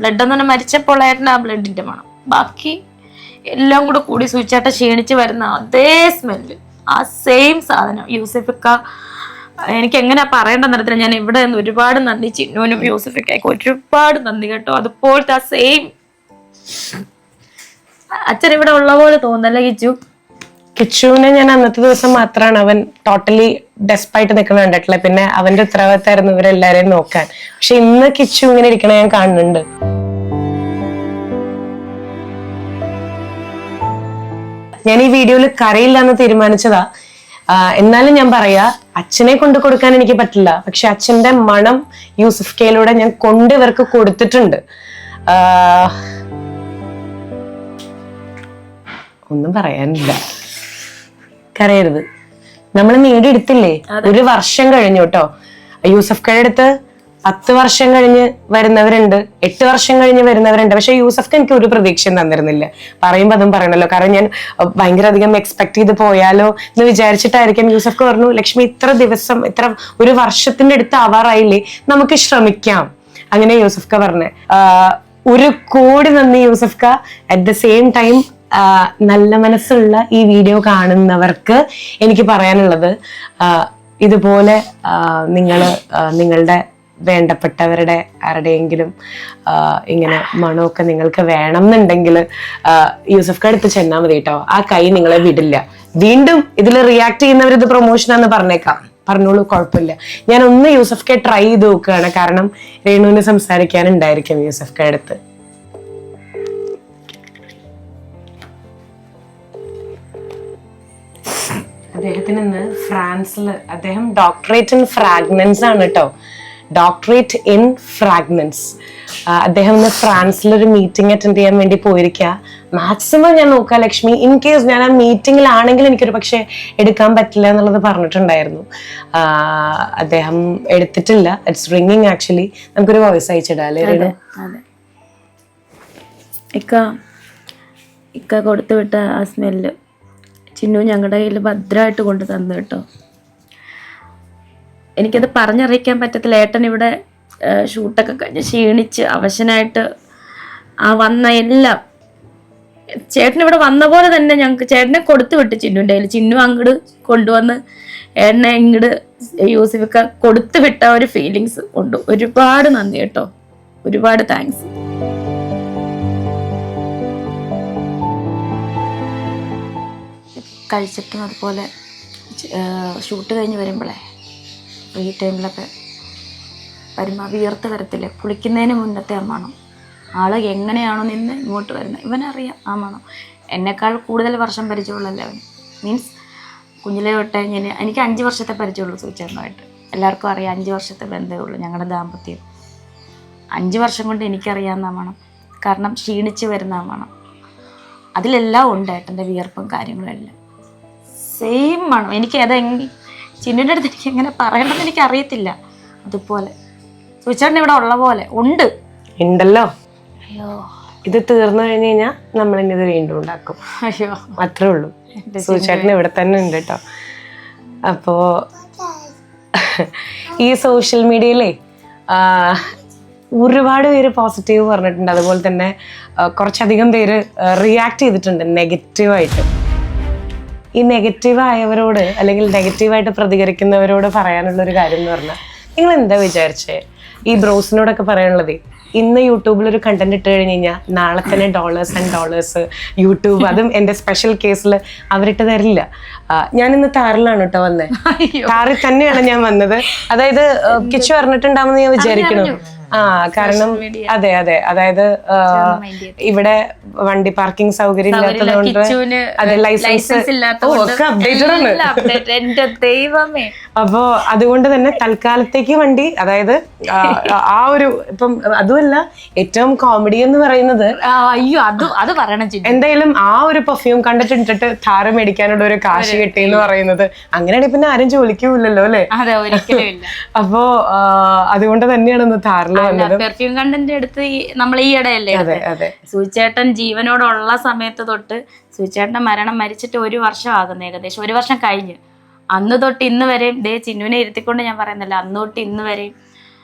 ബ്ലഡ് എന്ന് പറഞ്ഞാൽ മരിച്ചപ്പോൾ ആയിരുന്നു ആ ബ്ലഡിന്റെ മണം. ബാക്കി എല്ലാം കൂടെ കൂടി സൂചിച്ചാട്ട ക്ഷീണിച്ച് വരുന്ന അതേ സ്മെല്ല്, ആ സെയിം സാധനം. യൂസഫിക്ക എനിക്ക് എങ്ങനെ പറയേണ്ടെന്ന് അറിയത്തില്ല. ഞാൻ ഇവിടെ നിന്ന് ഒരുപാട് നന്ദി ചിന്നുവിനും യൂസഫിക്കായി ഒരുപാട് നന്ദി കേട്ടോ. അതുപോലത്തെ ആ സെയിം അച്ഛൻ ഇവിടെ ഉള്ള പോലെ തോന്നല്ലേ കിച്ചു? കിച്ചുവിനെ ഞാൻ അന്നത്തെ ദിവസം മാത്രമാണ് അവൻ ടോട്ടലി ഡെസ്പായിട്ട് നിൽക്കുന്നത് കണ്ടിട്ടില്ല. പിന്നെ അവന്റെ ഉത്തരവാദിത്തമായിരുന്നു ഇവരെല്ലാരെയും നോക്കാൻ. പക്ഷെ ഇന്ന് കിച്ചു ഇങ്ങനെ ഇരിക്കണ ഞാൻ കാണുന്നുണ്ട്. ഞാൻ ഈ വീഡിയോയിൽ കരയില്ല എന്ന് തീരുമാനിച്ചതാ. എന്നാലും ഞാൻ പറയാ, അച്ഛനെ കൊണ്ട് കൊടുക്കാൻ എനിക്ക് പറ്റില്ല, പക്ഷെ അച്ഛന്റെ മണം യൂസഫ് കെയിലൂടെ ഞാൻ കൊണ്ട് ഇവർക്ക് കൊടുത്തിട്ടുണ്ട്. ഒന്നും പറയാനില്ല, കരയരുത്. നമ്മൾ നേടിയെടുത്തില്ലേ, 1 വർഷം കഴിഞ്ഞു കേട്ടോ. യൂസഫ് ഖയുടെ അടുത്ത് 10 വർഷം കഴിഞ്ഞ് വരുന്നവരുണ്ട്, 8 വർഷം കഴിഞ്ഞ് വരുന്നവരുണ്ട്. പക്ഷെ യൂസഫ് എനിക്ക് ഒരു പ്രതീക്ഷയും തന്നിരുന്നില്ല. പറയുമ്പോൾ അതും പറയണല്ലോ, കാരണം ഞാൻ ഭയങ്കര അധികം എക്സ്പെക്ട് ചെയ്ത് പോയാലോ എന്ന് വിചാരിച്ചിട്ടായിരിക്കും. യൂസഫ് പറഞ്ഞു, ലക്ഷ്മി ഇത്ര ദിവസം, ഇത്ര 1 വർഷത്തിന്റെ അടുത്ത് ആവാറായില്ലേ, നമുക്ക് ശ്രമിക്കാം. അങ്ങനെ യൂസഫ് ഖ പറഞ്ഞേ. 1 കോടി നന്ദി യൂസഫ് ഖ. അറ്റ് ദ സെയിം ടൈം നല്ല മനസ്സുള്ള ഈ വീഡിയോ കാണുന്നവർക്ക് എനിക്ക് പറയാനുള്ളത്, ഇതുപോലെ നിങ്ങൾ നിങ്ങളുടെ വേണ്ടപ്പെട്ടവരുടെ ആരുടെയെങ്കിലും ഇങ്ങനെ മണമൊക്കെ നിങ്ങൾക്ക് വേണം എന്നുണ്ടെങ്കിൽ യൂസഫ് ഖാൻ അടുത്ത് ചെന്നാൽ മതി കേട്ടോ. ആ കൈ നിങ്ങളെ വിടില്ല. വീണ്ടും ഇതിൽ റിയാക്ട് ചെയ്യുന്നവർ ഇത് പ്രൊമോഷനാന്ന് പറഞ്ഞേക്കാം, പറഞ്ഞോളൂ, കുഴപ്പമില്ല. ഞാൻ ഒന്ന് യൂസഫ് ഖാൻ ട്രൈ ചെയ്ത് നോക്കുകയാണ്, കാരണം രേണുവിന് സംസാരിക്കാനുണ്ടായിരിക്കും യൂസഫ് ഖാൻ അടുത്ത്. അദ്ദേഹത്തിന് ഇന്ന് ഫ്രാൻസിൽ, അദ്ദേഹം ഡോക്ടറേറ്റ് ഇൻ ഫ്രാഗ്രൻസ് ആണ് കേട്ടോ, ഡോക്ടറേറ്റ് ഇൻ ഫ്രാഗ്രൻസ്. അദ്ദേഹം ഇന്ന് ഫ്രാൻസിലൊരു മീറ്റിംഗ് അറ്റൻഡ് ചെയ്യാൻ വേണ്ടി പോയിരിക്കുക. മാക്സിമം ഞാൻ നോക്കുക ലക്ഷ്മി, ഇൻ കേസ് ഞാൻ ആ മീറ്റിംഗിലാണെങ്കിൽ എനിക്കൊരു പക്ഷേ എടുക്കാൻ പറ്റില്ല എന്നുള്ളത് പറഞ്ഞിട്ടുണ്ടായിരുന്നു. അദ്ദേഹം എടുത്തിട്ടില്ല. It's ringing actually. നമുക്കൊരു വോയിസ് അയച്ചിടാം അല്ലേ? അതെ, ഇക്ക കൊടുത്തു വിട്ട ആ സ്മെല്ല് ചിന്നു ഞങ്ങളുടെ കയ്യിൽ ഭദ്രമായിട്ട് കൊണ്ട് തന്നു കേട്ടോ. എനിക്കത് പറഞ്ഞറിയിക്കാൻ പറ്റത്തില്ല. ഏട്ടൻ ഇവിടെ ഷൂട്ടൊക്കെ കഴിഞ്ഞ് ക്ഷീണിച്ച് അവശനായിട്ട് വന്ന എല്ലാം ചേട്ടൻ ഇവിടെ വന്ന പോലെ തന്നെ ഞങ്ങൾക്ക് ചേട്ടനെ കൊടുത്തു വിട്ട് ചിന്നുൻ്റെ കയ്യിൽ. ചിന്നു അങ്ങോട്ട് കൊണ്ടുവന്ന് ഏട്ടനെ ഇങ്ങോട്ട് യൂസഫൊക്കെ കൊടുത്തു വിട്ട ഒരു ഫീലിങ്സ് ഉണ്ട്. ഒരുപാട് നന്ദി കേട്ടോ, ഒരുപാട് താങ്ക്സ്. കഴിച്ചിട്ടും അതുപോലെ ഷൂട്ട് കഴിഞ്ഞ് വരുമ്പോഴേ ഫ്രീ ടൈമിലൊക്കെ വരുമ്പോൾ വിയർത്ത് വരത്തില്ലേ, കുളിക്കുന്നതിന് മുന്നത്തെ ആ മണം. ആൾ എങ്ങനെയാണോ നിന്ന് ഇങ്ങോട്ട് വരുന്നത് ഇവനറിയാം ആ മണം. എന്നെക്കാൾ കൂടുതൽ വർഷം പരിചയമുള്ളല്ലേ അവൻ. മീൻസ് കുഞ്ഞിലെ തൊട്ടേ എനിക്ക് 5 വർഷത്തെ പരിചയമുള്ളൂ സൂചിച്ചേട്ടനുമായിട്ട്. എല്ലാവർക്കും അറിയാം 5 വർഷത്തെ ബന്ധമേ ഉള്ളൂ ഞങ്ങളുടെ ദാമ്പത്യം. 5 വർഷം കൊണ്ട് എനിക്കറിയാവുന്ന മണം, കാരണം ക്ഷീണിച്ച് വരുന്ന ആ മണം. അതിലെല്ലാം ഉണ്ട് ഏട്ടൻ്റെ വിയർപ്പും കാര്യങ്ങളും എല്ലാം സെയിം മണം. എനിക്ക് ചിന്നുൻ്റെ അടുത്ത് എനിക്ക് എങ്ങനെ പറയണമെന്ന് എനിക്ക് അറിയത്തില്ല. അതുപോലെ സൂചിച്ചേട്ടൻ ഇവിടെ ഉള്ള പോലെ ഉണ്ടല്ലോ. അയ്യോ, ഇത് തീർന്നു കഴിഞ്ഞ് കഴിഞ്ഞാൽ നമ്മൾ ഇനി ഇത് വീണ്ടും ഉണ്ടാക്കും. അയ്യോ, അത്രേ ഉള്ളൂ. സൂചിച്ചേട്ടൻ ഇവിടെ തന്നെ ഉണ്ട് കേട്ടോ. അപ്പോ ഈ സോഷ്യൽ മീഡിയയിലേ ഒരുപാട് പേര് പോസിറ്റീവ് പറഞ്ഞിട്ടുണ്ട്. അതുപോലെ തന്നെ കുറച്ചധികം പേര് റിയാക്ട് ചെയ്തിട്ടുണ്ട് നെഗറ്റീവായിട്ട്. ഈ നെഗറ്റീവ് ആയവരോട് അല്ലെങ്കിൽ നെഗറ്റീവായിട്ട് പ്രതികരിക്കുന്നവരോട് പറയാനുള്ള ഒരു കാര്യം എന്ന് പറഞ്ഞാൽ, നിങ്ങൾ എന്താ വിചാരിച്ചേ? ഈ ബ്രോസിനോടൊക്കെ പറയാനുള്ളത്, ഇന്ന് യൂട്യൂബിൽ ഒരു കണ്ടന്റ് ഇട്ട് കഴിഞ്ഞ് കഴിഞ്ഞാൽ നാളെ തന്നെ $&$ യൂട്യൂബ്, അതും എൻ്റെ സ്പെഷ്യൽ കേസിൽ അവരിട്ട് തരില്ല. ഞാൻ ഇന്ന് താറിലാണ് കേട്ടോ വന്നത്. താറിൽ തന്നെയാണ് ഞാൻ വന്നത്. അതായത് കിച്ചു പറഞ്ഞിട്ടുണ്ടാവുമെന്ന് ഞാൻ വിചാരിക്കണു. കാരണം അതെ, അതായത് ഇവിടെ വണ്ടി പാർക്കിംഗ് സൗകര്യം ഇല്ലാത്തതുകൊണ്ട്, അതെ, ലൈസൻസ് ഒക്കെ അപ്ഡേറ്റഡ് ആണ്. അപ്പോ അതുകൊണ്ട് തന്നെ തൽക്കാലത്തേക്ക് വണ്ടി, അതായത് ആ ഒരു ഇപ്പം അതുമല്ല, ഏറ്റവും കോമഡി എന്ന് പറയുന്നത്, അയ്യോ അത് പറയണം, എന്തായാലും ആ ഒരു പെർഫ്യൂം കണ്ടിട്ടിട്ട് താറ് മേടിക്കാനുള്ള ഒരു കാശ് കിട്ടി എന്ന് പറയുന്നത്, അങ്ങനെയാണെങ്കിൽ പിന്നെ ആരും ജോലിക്കൂല്ലല്ലോ അല്ലെ? അപ്പോ അതുകൊണ്ട് തന്നെയാണ് ഇന്ന് താറിൽ പെർഫ്യൂം കണ്ടന്റ് എടുത്ത് നമ്മൾ ഈ ഇടയല്ലേ സൂചിച്ചേട്ടൻ ജീവനോടുള്ള സമയത്ത് തൊട്ട്, സൂചിച്ചേട്ടന്റെ മരിച്ചിട്ട് 1 വർഷം ആകുന്നു, ഏകദേശം 1 വർഷം കഴിഞ്ഞ്. അന്ന് തൊട്ട് ഇന്ന് വരെയും ചിന്നുവിനെ ഇരുത്തിക്കൊണ്ട് ഞാൻ പറയുന്നില്ല, അന്ന് തൊട്ട് ഇന്ന് വരെയും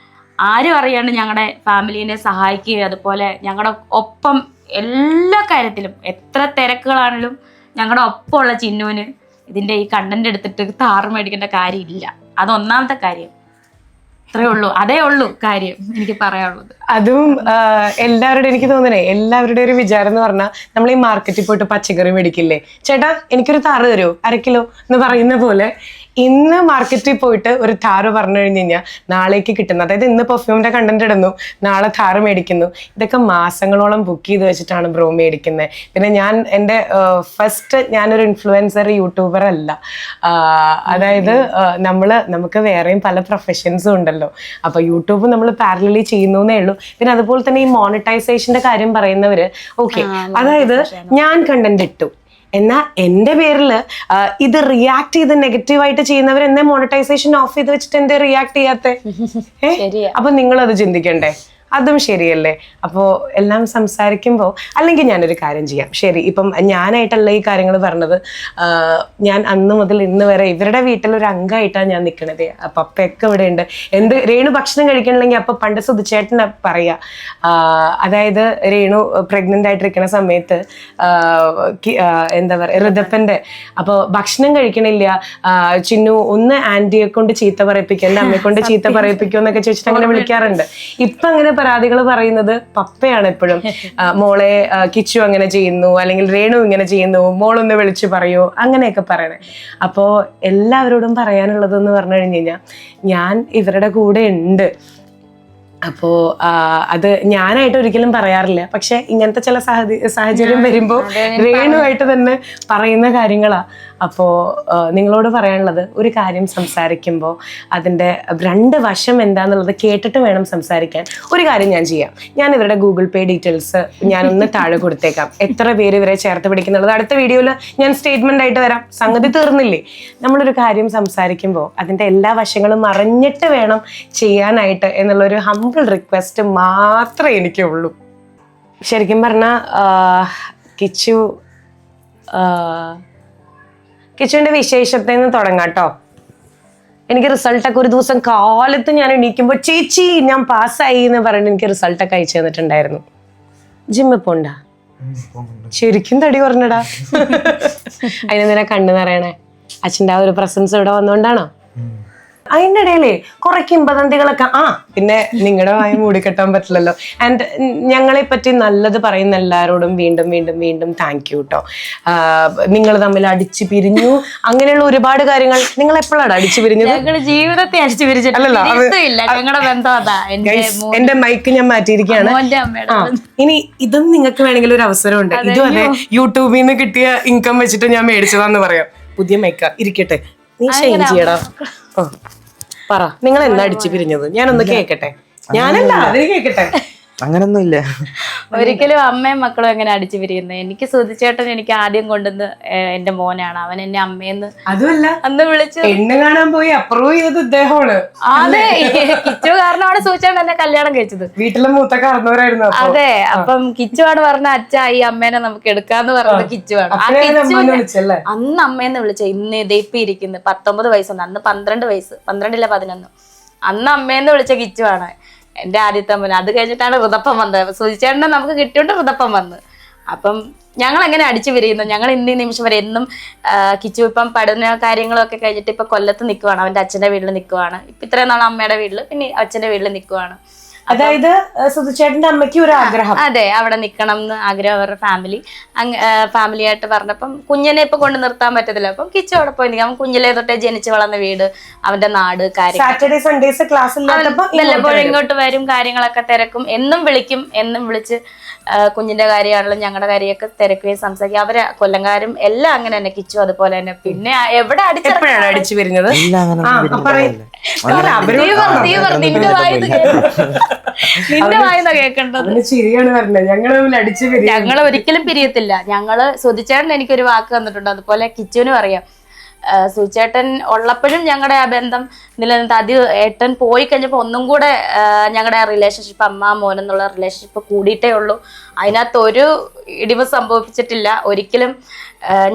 ആരും അറിയാണ്ട് ഞങ്ങളുടെ ഫാമിലിനെ സഹായിക്കുകയും അതുപോലെ ഞങ്ങളുടെ ഒപ്പം എല്ലാ കാര്യത്തിലും, എത്ര തിരക്കുകളാണെങ്കിലും ഞങ്ങളുടെ ഒപ്പമുള്ള ചിന്നുവിന് ഇതിന്റെ ഈ കണ്ടന്റ് എടുത്തിട്ട് താറ് മേടിക്കേണ്ട കാര്യമില്ല. അത് ഒന്നാമത്തെ കാര്യം. അത്രേ ഉള്ളൂ, അതേ ഉള്ളൂ കാര്യം എനിക്ക് പറയാനുള്ളത്. അതും എല്ലാവരുടെയും, എനിക്ക് തോന്നണേ എല്ലാവരുടെ ഒരു വിചാരം എന്ന് പറഞ്ഞാൽ, നമ്മൾ ഈ മാർക്കറ്റിൽ പോയിട്ട് പച്ചക്കറി മേടിക്കില്ലേ, ചേട്ടാ എനിക്കൊരു താറ് തരുമോ 1 കിലോ എന്ന് പറയുന്ന പോലെ, ഇന്ന് മാർക്കറ്റിൽ പോയിട്ട് ഒരു താറ് പറഞ്ഞു കഴിഞ്ഞ് കഴിഞ്ഞാൽ നാളേക്ക് കിട്ടുന്നു. അതായത് ഇന്ന് പെർഫ്യൂമിന്റെ കണ്ടന്റ് ഇടുന്നു, നാളെ താറ് മേടിക്കുന്നു. ഇതൊക്കെ മാസങ്ങളോളം ബുക്ക് ചെയ്ത് വെച്ചിട്ടാണ് ബ്രോ മേടിക്കുന്നത്. പിന്നെ എൻ്റെ ഫസ്റ്റ് ഞാനൊരു ഇൻഫ്ലുവൻസർ, യൂട്യൂബർ അല്ല. അതായത് നമുക്ക് വേറെയും പല പ്രൊഫഷൻസും ഉണ്ടല്ലോ. അപ്പൊ യൂട്യൂബ് നമ്മൾ പാരലലി ചെയ്യുന്നേ ഉള്ളൂ. പിന്നെ അതുപോലെ തന്നെ ഈ മോണിറ്റൈസേഷന്റെ കാര്യം പറയുന്നവര്, ഓക്കെ, അതായത് ഞാൻ കണ്ടന്റ് ഇട്ടു, എന്നാൽ എൻ്റെ പേരിൽ ഇത് റിയാക്ട് ചെയ്ത് നെഗറ്റീവായിട്ട് ചെയ്യുന്നവർ എന്നെ മോണിറ്റൈസേഷൻ ഓഫ് ചെയ്ത് വെച്ചിട്ട് എന്തേ റിയാക്ട് ചെയ്യാത്ത? അപ്പൊ നിങ്ങൾ അത് ചിന്തിക്കണ്ടേ? അതും ശരിയല്ലേ? അപ്പോൾ എല്ലാം സംസാരിക്കുമ്പോൾ, അല്ലെങ്കിൽ ഞാനൊരു കാര്യം ചെയ്യാം. ശരി, ഇപ്പം ഞാനായിട്ടല്ല ഈ കാര്യങ്ങൾ പറഞ്ഞത്. ഞാൻ അന്ന് മുതൽ ഇന്ന് വരെ ഇവരുടെ വീട്ടിലൊരു അംഗമായിട്ടാണ് ഞാൻ നിൽക്കണത്. അപ്പം അപ്പയൊക്കെ ഇവിടെ ഉണ്ട്. രേണു ഭക്ഷണം കഴിക്കണില്ലെങ്കിൽ അപ്പം പണ്ട് സുധിച്ചേട്ടനെ പറയാ. അതായത് രേണു പ്രഗ്നന്റ് ആയിട്ടിരിക്കുന്ന സമയത്ത് എന്താ പറയുക, ഋതപ്പന്റെ അപ്പോൾ ഭക്ഷണം കഴിക്കണില്ല, ചിന്നു ഒന്ന് ആന്റിയെ കൊണ്ട് ചീത്ത പറയിപ്പിക്കും, എൻ്റെ അമ്മയെ കൊണ്ട് ചീത്ത പറയിപ്പിക്കും എന്നൊക്കെ ചോദിച്ചിട്ട് അങ്ങനെ വിളിക്കാറുണ്ട്. ഇപ്പൊ അങ്ങനെ പരാതികൾ പറയുന്നത് പപ്പയാണ് എപ്പോഴും. മോളെ കിച്ചു അങ്ങനെ ചെയ്യുന്നു, അല്ലെങ്കിൽ രേണു ഇങ്ങനെ ചെയ്യുന്നു, മോളൊന്ന് വിളിച്ചു പറയൂ, അങ്ങനെയൊക്കെ പറയണേ. അപ്പോ എല്ലാവരോടും പറയാനുള്ളതെന്ന് പറഞ്ഞു കഴിഞ്ഞു കഴിഞ്ഞാൽ, ഞാൻ ഇവരുടെ കൂടെ ഉണ്ട്. അപ്പോൾ അത് ഞാനായിട്ട് ഒരിക്കലും പറയാറില്ല. പക്ഷെ ഇങ്ങനത്തെ ചില സാഹചര്യം വരുമ്പോൾ രേണുവായിട്ട് തന്നെ പറയുന്ന കാര്യങ്ങളാ. അപ്പോൾ നിങ്ങളോട് പറയാനുള്ളത്, ഒരു കാര്യം സംസാരിക്കുമ്പോൾ അതിൻ്റെ 2 വശം എന്താന്നുള്ളത് കേട്ടിട്ട് വേണം സംസാരിക്കാൻ. ഒരു കാര്യം ഞാൻ ചെയ്യാം, ഞാൻ ഇവരുടെ ഗൂഗിൾ പേ ഡീറ്റെയിൽസ് ഞാനൊന്ന് താഴെ കൊടുത്തേക്കാം, എത്ര പേര് ഇവരെ ചേർത്ത് പിടിക്കുന്നുള്ളത്. അടുത്ത വീഡിയോയിൽ ഞാൻ സ്റ്റേറ്റ്മെന്റ് ആയിട്ട് വരാം. സംഗതി തീർന്നില്ലേ? നമ്മളൊരു കാര്യം സംസാരിക്കുമ്പോൾ അതിൻ്റെ എല്ലാ വശങ്ങളും അറിഞ്ഞിട്ട് വേണം ചെയ്യാനായിട്ട് എന്നുള്ളൊരു ഹംബിൾ റിക്വസ്റ്റ് മാത്രമേ എനിക്കുള്ളൂ. ശരിക്കും പറഞ്ഞാൽ കിച്ചുവിൻ്റെ വിശേഷത്തിൽ നിന്ന് തുടങ്ങാം കേട്ടോ. എനിക്ക് റിസൾട്ടൊക്കെ ഒരു ദിവസം കാലത്ത് ഞാൻ എണീക്കുമ്പോൾ, ചേച്ചി ഞാൻ പാസ്സായി എന്ന് പറഞ്ഞ് എനിക്ക് റിസൾട്ടൊക്കെ അയച്ചു തന്നിട്ടുണ്ടായിരുന്നു. ജിമ്മിൽ പോണ്ടാ? ശരിക്കും തടി കുറഞ്ഞടാ. അതിനെന്തിനാ കണ്ണു നിറയണേ? അച്ഛൻ്റെ ആ ഒരു പ്രസൻസ് ഇവിടെ വന്നുകൊണ്ടാണോ? അതിൻ്റെ ഇടയിലേ കുറെ കിംബദന്തികളൊക്കെ. പിന്നെ നിങ്ങളുടെ വായ മൂടിക്കെട്ടാൻ പറ്റില്ലല്ലോ. ആൻഡ് ഞങ്ങളെ പറ്റി നല്ലത് പറയുന്ന എല്ലാവരോടും വീണ്ടും വീണ്ടും വീണ്ടും താങ്ക് യു കേട്ടോ. നിങ്ങൾ തമ്മിൽ അടിച്ചു പിരിഞ്ഞു, അങ്ങനെയുള്ള ഒരുപാട് കാര്യങ്ങൾ. നിങ്ങൾ എപ്പോഴാണ് അടിച്ചു പിരിഞ്ഞത്? ജീവിതത്തെ അടിച്ചു പിരിഞ്ഞിട്ടില്ല. ഞങ്ങളുടെ ബന്ധം അതാ. എന്റെ മൈക്ക് ഞാൻ മാറ്റിയിരിക്കുകയാണ്. ഇനി ഇതും നിങ്ങൾക്ക് വേണമെങ്കിൽ ഒരു അവസരമുണ്ട്. ഇതും അതെ, യൂട്യൂബിൽ നിന്ന് കിട്ടിയ ഇൻകം വെച്ചിട്ട് ഞാൻ മേടിച്ചതാന്ന് പറയാം. പുതിയ മൈക്ക ഇരിക്കട്ടെ. നീ ഷെയിം ചെയ്യടാ. പറ, നിങ്ങൾ എന്നാ അടിച്ചു പിരിഞ്ഞത്? ഞാനൊന്ന് കേക്കട്ടെ. ഞാനല്ല, അതിന് കേക്കട്ടെ. അങ്ങനൊന്നും ഇല്ല. ഒരിക്കലും അമ്മയും മക്കളും എങ്ങനെ അടിച്ചു പിരിയുന്നത്? എനിക്ക് സുധിച്ചേട്ടൻ എനിക്ക് ആദ്യം കൊണ്ടുവന്ന് എന്റെ മോനാണ്. അവൻ എന്നെ അമ്മയെന്ന് അതുമല്ല അന്ന് വിളിച്ചു എന്നെ കാണാൻ പോയി അപ്രൂവ് ചെയ്തത് ഇദ്ദേഹമാണ്. അതെ, കിച്ചു കാരണമാണ് സുധിച്ചേട്ടൻ എന്നെ കല്യാണം കഴിച്ചത്. വീട്ടിലെ മൂത്ത കാരണവരായിരുന്നു. അതെ, അപ്പം കിച്ചുവാണ് പറഞ്ഞ അച്ഛാ ഈ അമ്മേനെ നമുക്ക് എടുക്കാന്ന് പറഞ്ഞത് കിച്ചുവാണ്. അന്ന് അമ്മയെന്ന് വിളിച്ച ഇന്ന് ഇതേപ്പി ഇരിക്കുന്നു 19 വയസ്സുണ്ട്. അന്ന് 12 വയസ്സ്, 12 11. അന്ന് അമ്മയെന്ന് വിളിച്ച കിച്ചുവാണ് എന്റെ ആദ്യത്തെ അമ്മ. അത് കഴിഞ്ഞിട്ടാണ് ഋതപ്പം വന്നത്. സുധിച്ചേട്ടനെ നമുക്ക് കിട്ടിയോണ്ട് ഋതപ്പം വന്ന്. അപ്പം ഞങ്ങൾ എങ്ങനെ അടിച്ചു പിരിയുന്നു? ഞങ്ങൾ ഇന്നീ നിമിഷം വരെ എന്നും കിച്ചു ഇപ്പം പഠന കാര്യങ്ങളൊക്കെ കഴിഞ്ഞിട്ട് ഇപ്പൊ കൊല്ലത്ത് നിൽക്കുവാണ്. അവന്റെ അച്ഛന്റെ വീട്ടിൽ നിൽക്കുവാണ്. ഇപ്പൊ ഇത്രയും നാൾ അമ്മയുടെ വീട്ടിൽ, പിന്നെ അച്ഛന്റെ വീട്ടിൽ നിൽക്കുവാണ്. അതായത് സുധിച്ചേട്ടന്റെ അമ്മയ്ക്ക് ഒരു ആഗ്രഹം. അതെ, അവിടെ നിൽക്കണം എന്ന് ആഗ്രഹം. അവരുടെ ഫാമിലി ആയിട്ട് പറഞ്ഞപ്പം കുഞ്ഞിനെ ഇപ്പൊ കൊണ്ട് നിർത്താൻ പറ്റത്തില്ല. അപ്പം കിച്ചു അവിടെ പോയി നിൽക്കാം. അവൻ കുഞ്ഞിലേ തൊട്ടേ ജനിച്ചു വളർന്ന വീട്, അവന്റെ നാട്, സാറ്റർഡേ സൺഡേസ് ക്ലാസ് വല്ലപ്പോഴും ഇങ്ങോട്ട് വരും, കാര്യങ്ങളൊക്കെ തിരക്കും. എന്നും വിളിക്കും, എന്നും വിളിച്ച് കുഞ്ഞിന്റെ കാര്യമാണെങ്കിലും ഞങ്ങളുടെ കാര്യമൊക്കെ തിരക്കുകയും സംസാരിക്കും. അവരെ കൊല്ലംകാരും എല്ലാം അങ്ങനെ തന്നെ. കിച്ചു അതുപോലെ തന്നെ. പിന്നെ എവിടെ അടിച്ചു വരുന്നത്? നിന്റെ വായന കേൾക്കേണ്ടത്. ഞങ്ങൾ ഒരിക്കലും പിരിയത്തില്ല. ഞങ്ങള് സുധിച്ചേട്ടൻ എനിക്കൊരു വാക്ക് തന്നിട്ടുണ്ട്, അതുപോലെ കിച്ചുവിനും അറിയാം. സുധിച്ചേട്ടൻ ഉള്ളപ്പോഴും ഞങ്ങളുടെ ആ ബന്ധം നിലനിർത്തി. അത് ഏട്ടൻ പോയി കഴിഞ്ഞപ്പോൾ ഒന്നും കൂടെ ഞങ്ങളുടെ റിലേഷൻഷിപ്പ്, അമ്മ മോൻ എന്നുള്ള റിലേഷൻഷിപ്പ് കൂടിയിട്ടേ ഉള്ളൂ. അതിനകത്ത് ഒരു ഇടിവ് സംഭവിച്ചിട്ടില്ല. ഒരിക്കലും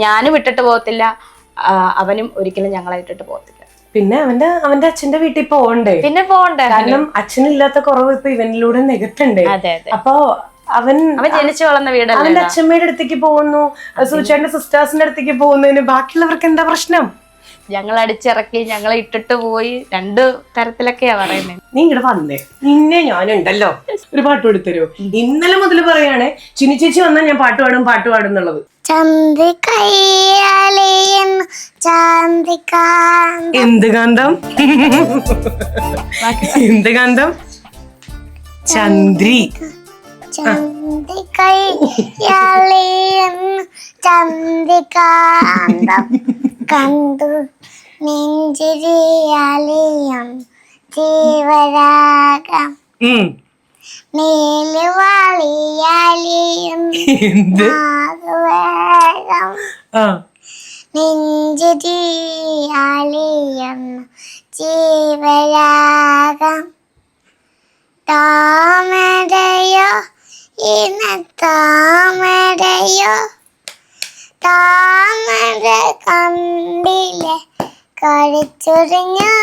ഞാനും ഇട്ടിട്ട് പോകത്തില്ല, അവനും ഒരിക്കലും ഞങ്ങളെ ഇട്ടിട്ട് പോകത്തില്ല. പിന്നെ അവന്റെ അച്ഛന്റെ വീട്ടിൽ പോകണ്ടേ? പിന്നെ പോകണ്ടേ, കാരണം അച്ഛനില്ലാത്ത കുറവ് ഇപ്പൊ ഇവനിലൂടെ നികത്തണ്ടേ? അപ്പൊ അവൻ ജനിച്ചു വളർന്ന വീട്, അവന്റെ അച്ഛമ്മയുടെ അടുത്തേക്ക് പോകുന്നു, സുചേട്ടന്റെ സിസ്റ്റേഴ്സിന്റെ അടുത്തേക്ക് പോകുന്നതിന് ബാക്കിയുള്ളവർക്ക് എന്താ പ്രശ്നം? ഞങ്ങൾ അടിച്ചിറക്കി, ഞങ്ങളെ ഇട്ടിട്ട് പോയി, 2 തരത്തിലൊക്കെയാ പറയുന്നത്. നീ ഇങ്ങോട്ട് വന്നേ, നിന്നെ ഞാനുണ്ടല്ലോ. ഒരു പാട്ട് കൊടുത്തരോ? ഇന്നലെ മുതൽ പറയാണേ ചിനി ചേച്ചി വന്നാൽ ഞാൻ പാട്ട് പാടും എന്നുള്ളത്. എന്ത് കാന്തം? എന്ത് കാന്തം? ചന്ദ്രി ചന്ദ്രികാന്തം കണ്ടു നെഞ്ചിരിയാലിയം ജീവരാഗം നീലുവാളിയാലിയം വേഗം നെഞ്ചിരിയാലിയം ജീവരാഗം താമരയോ ഇന താമരയോ താമര കണ്ടിലെ കളിച്ചൊരിഞ്ഞു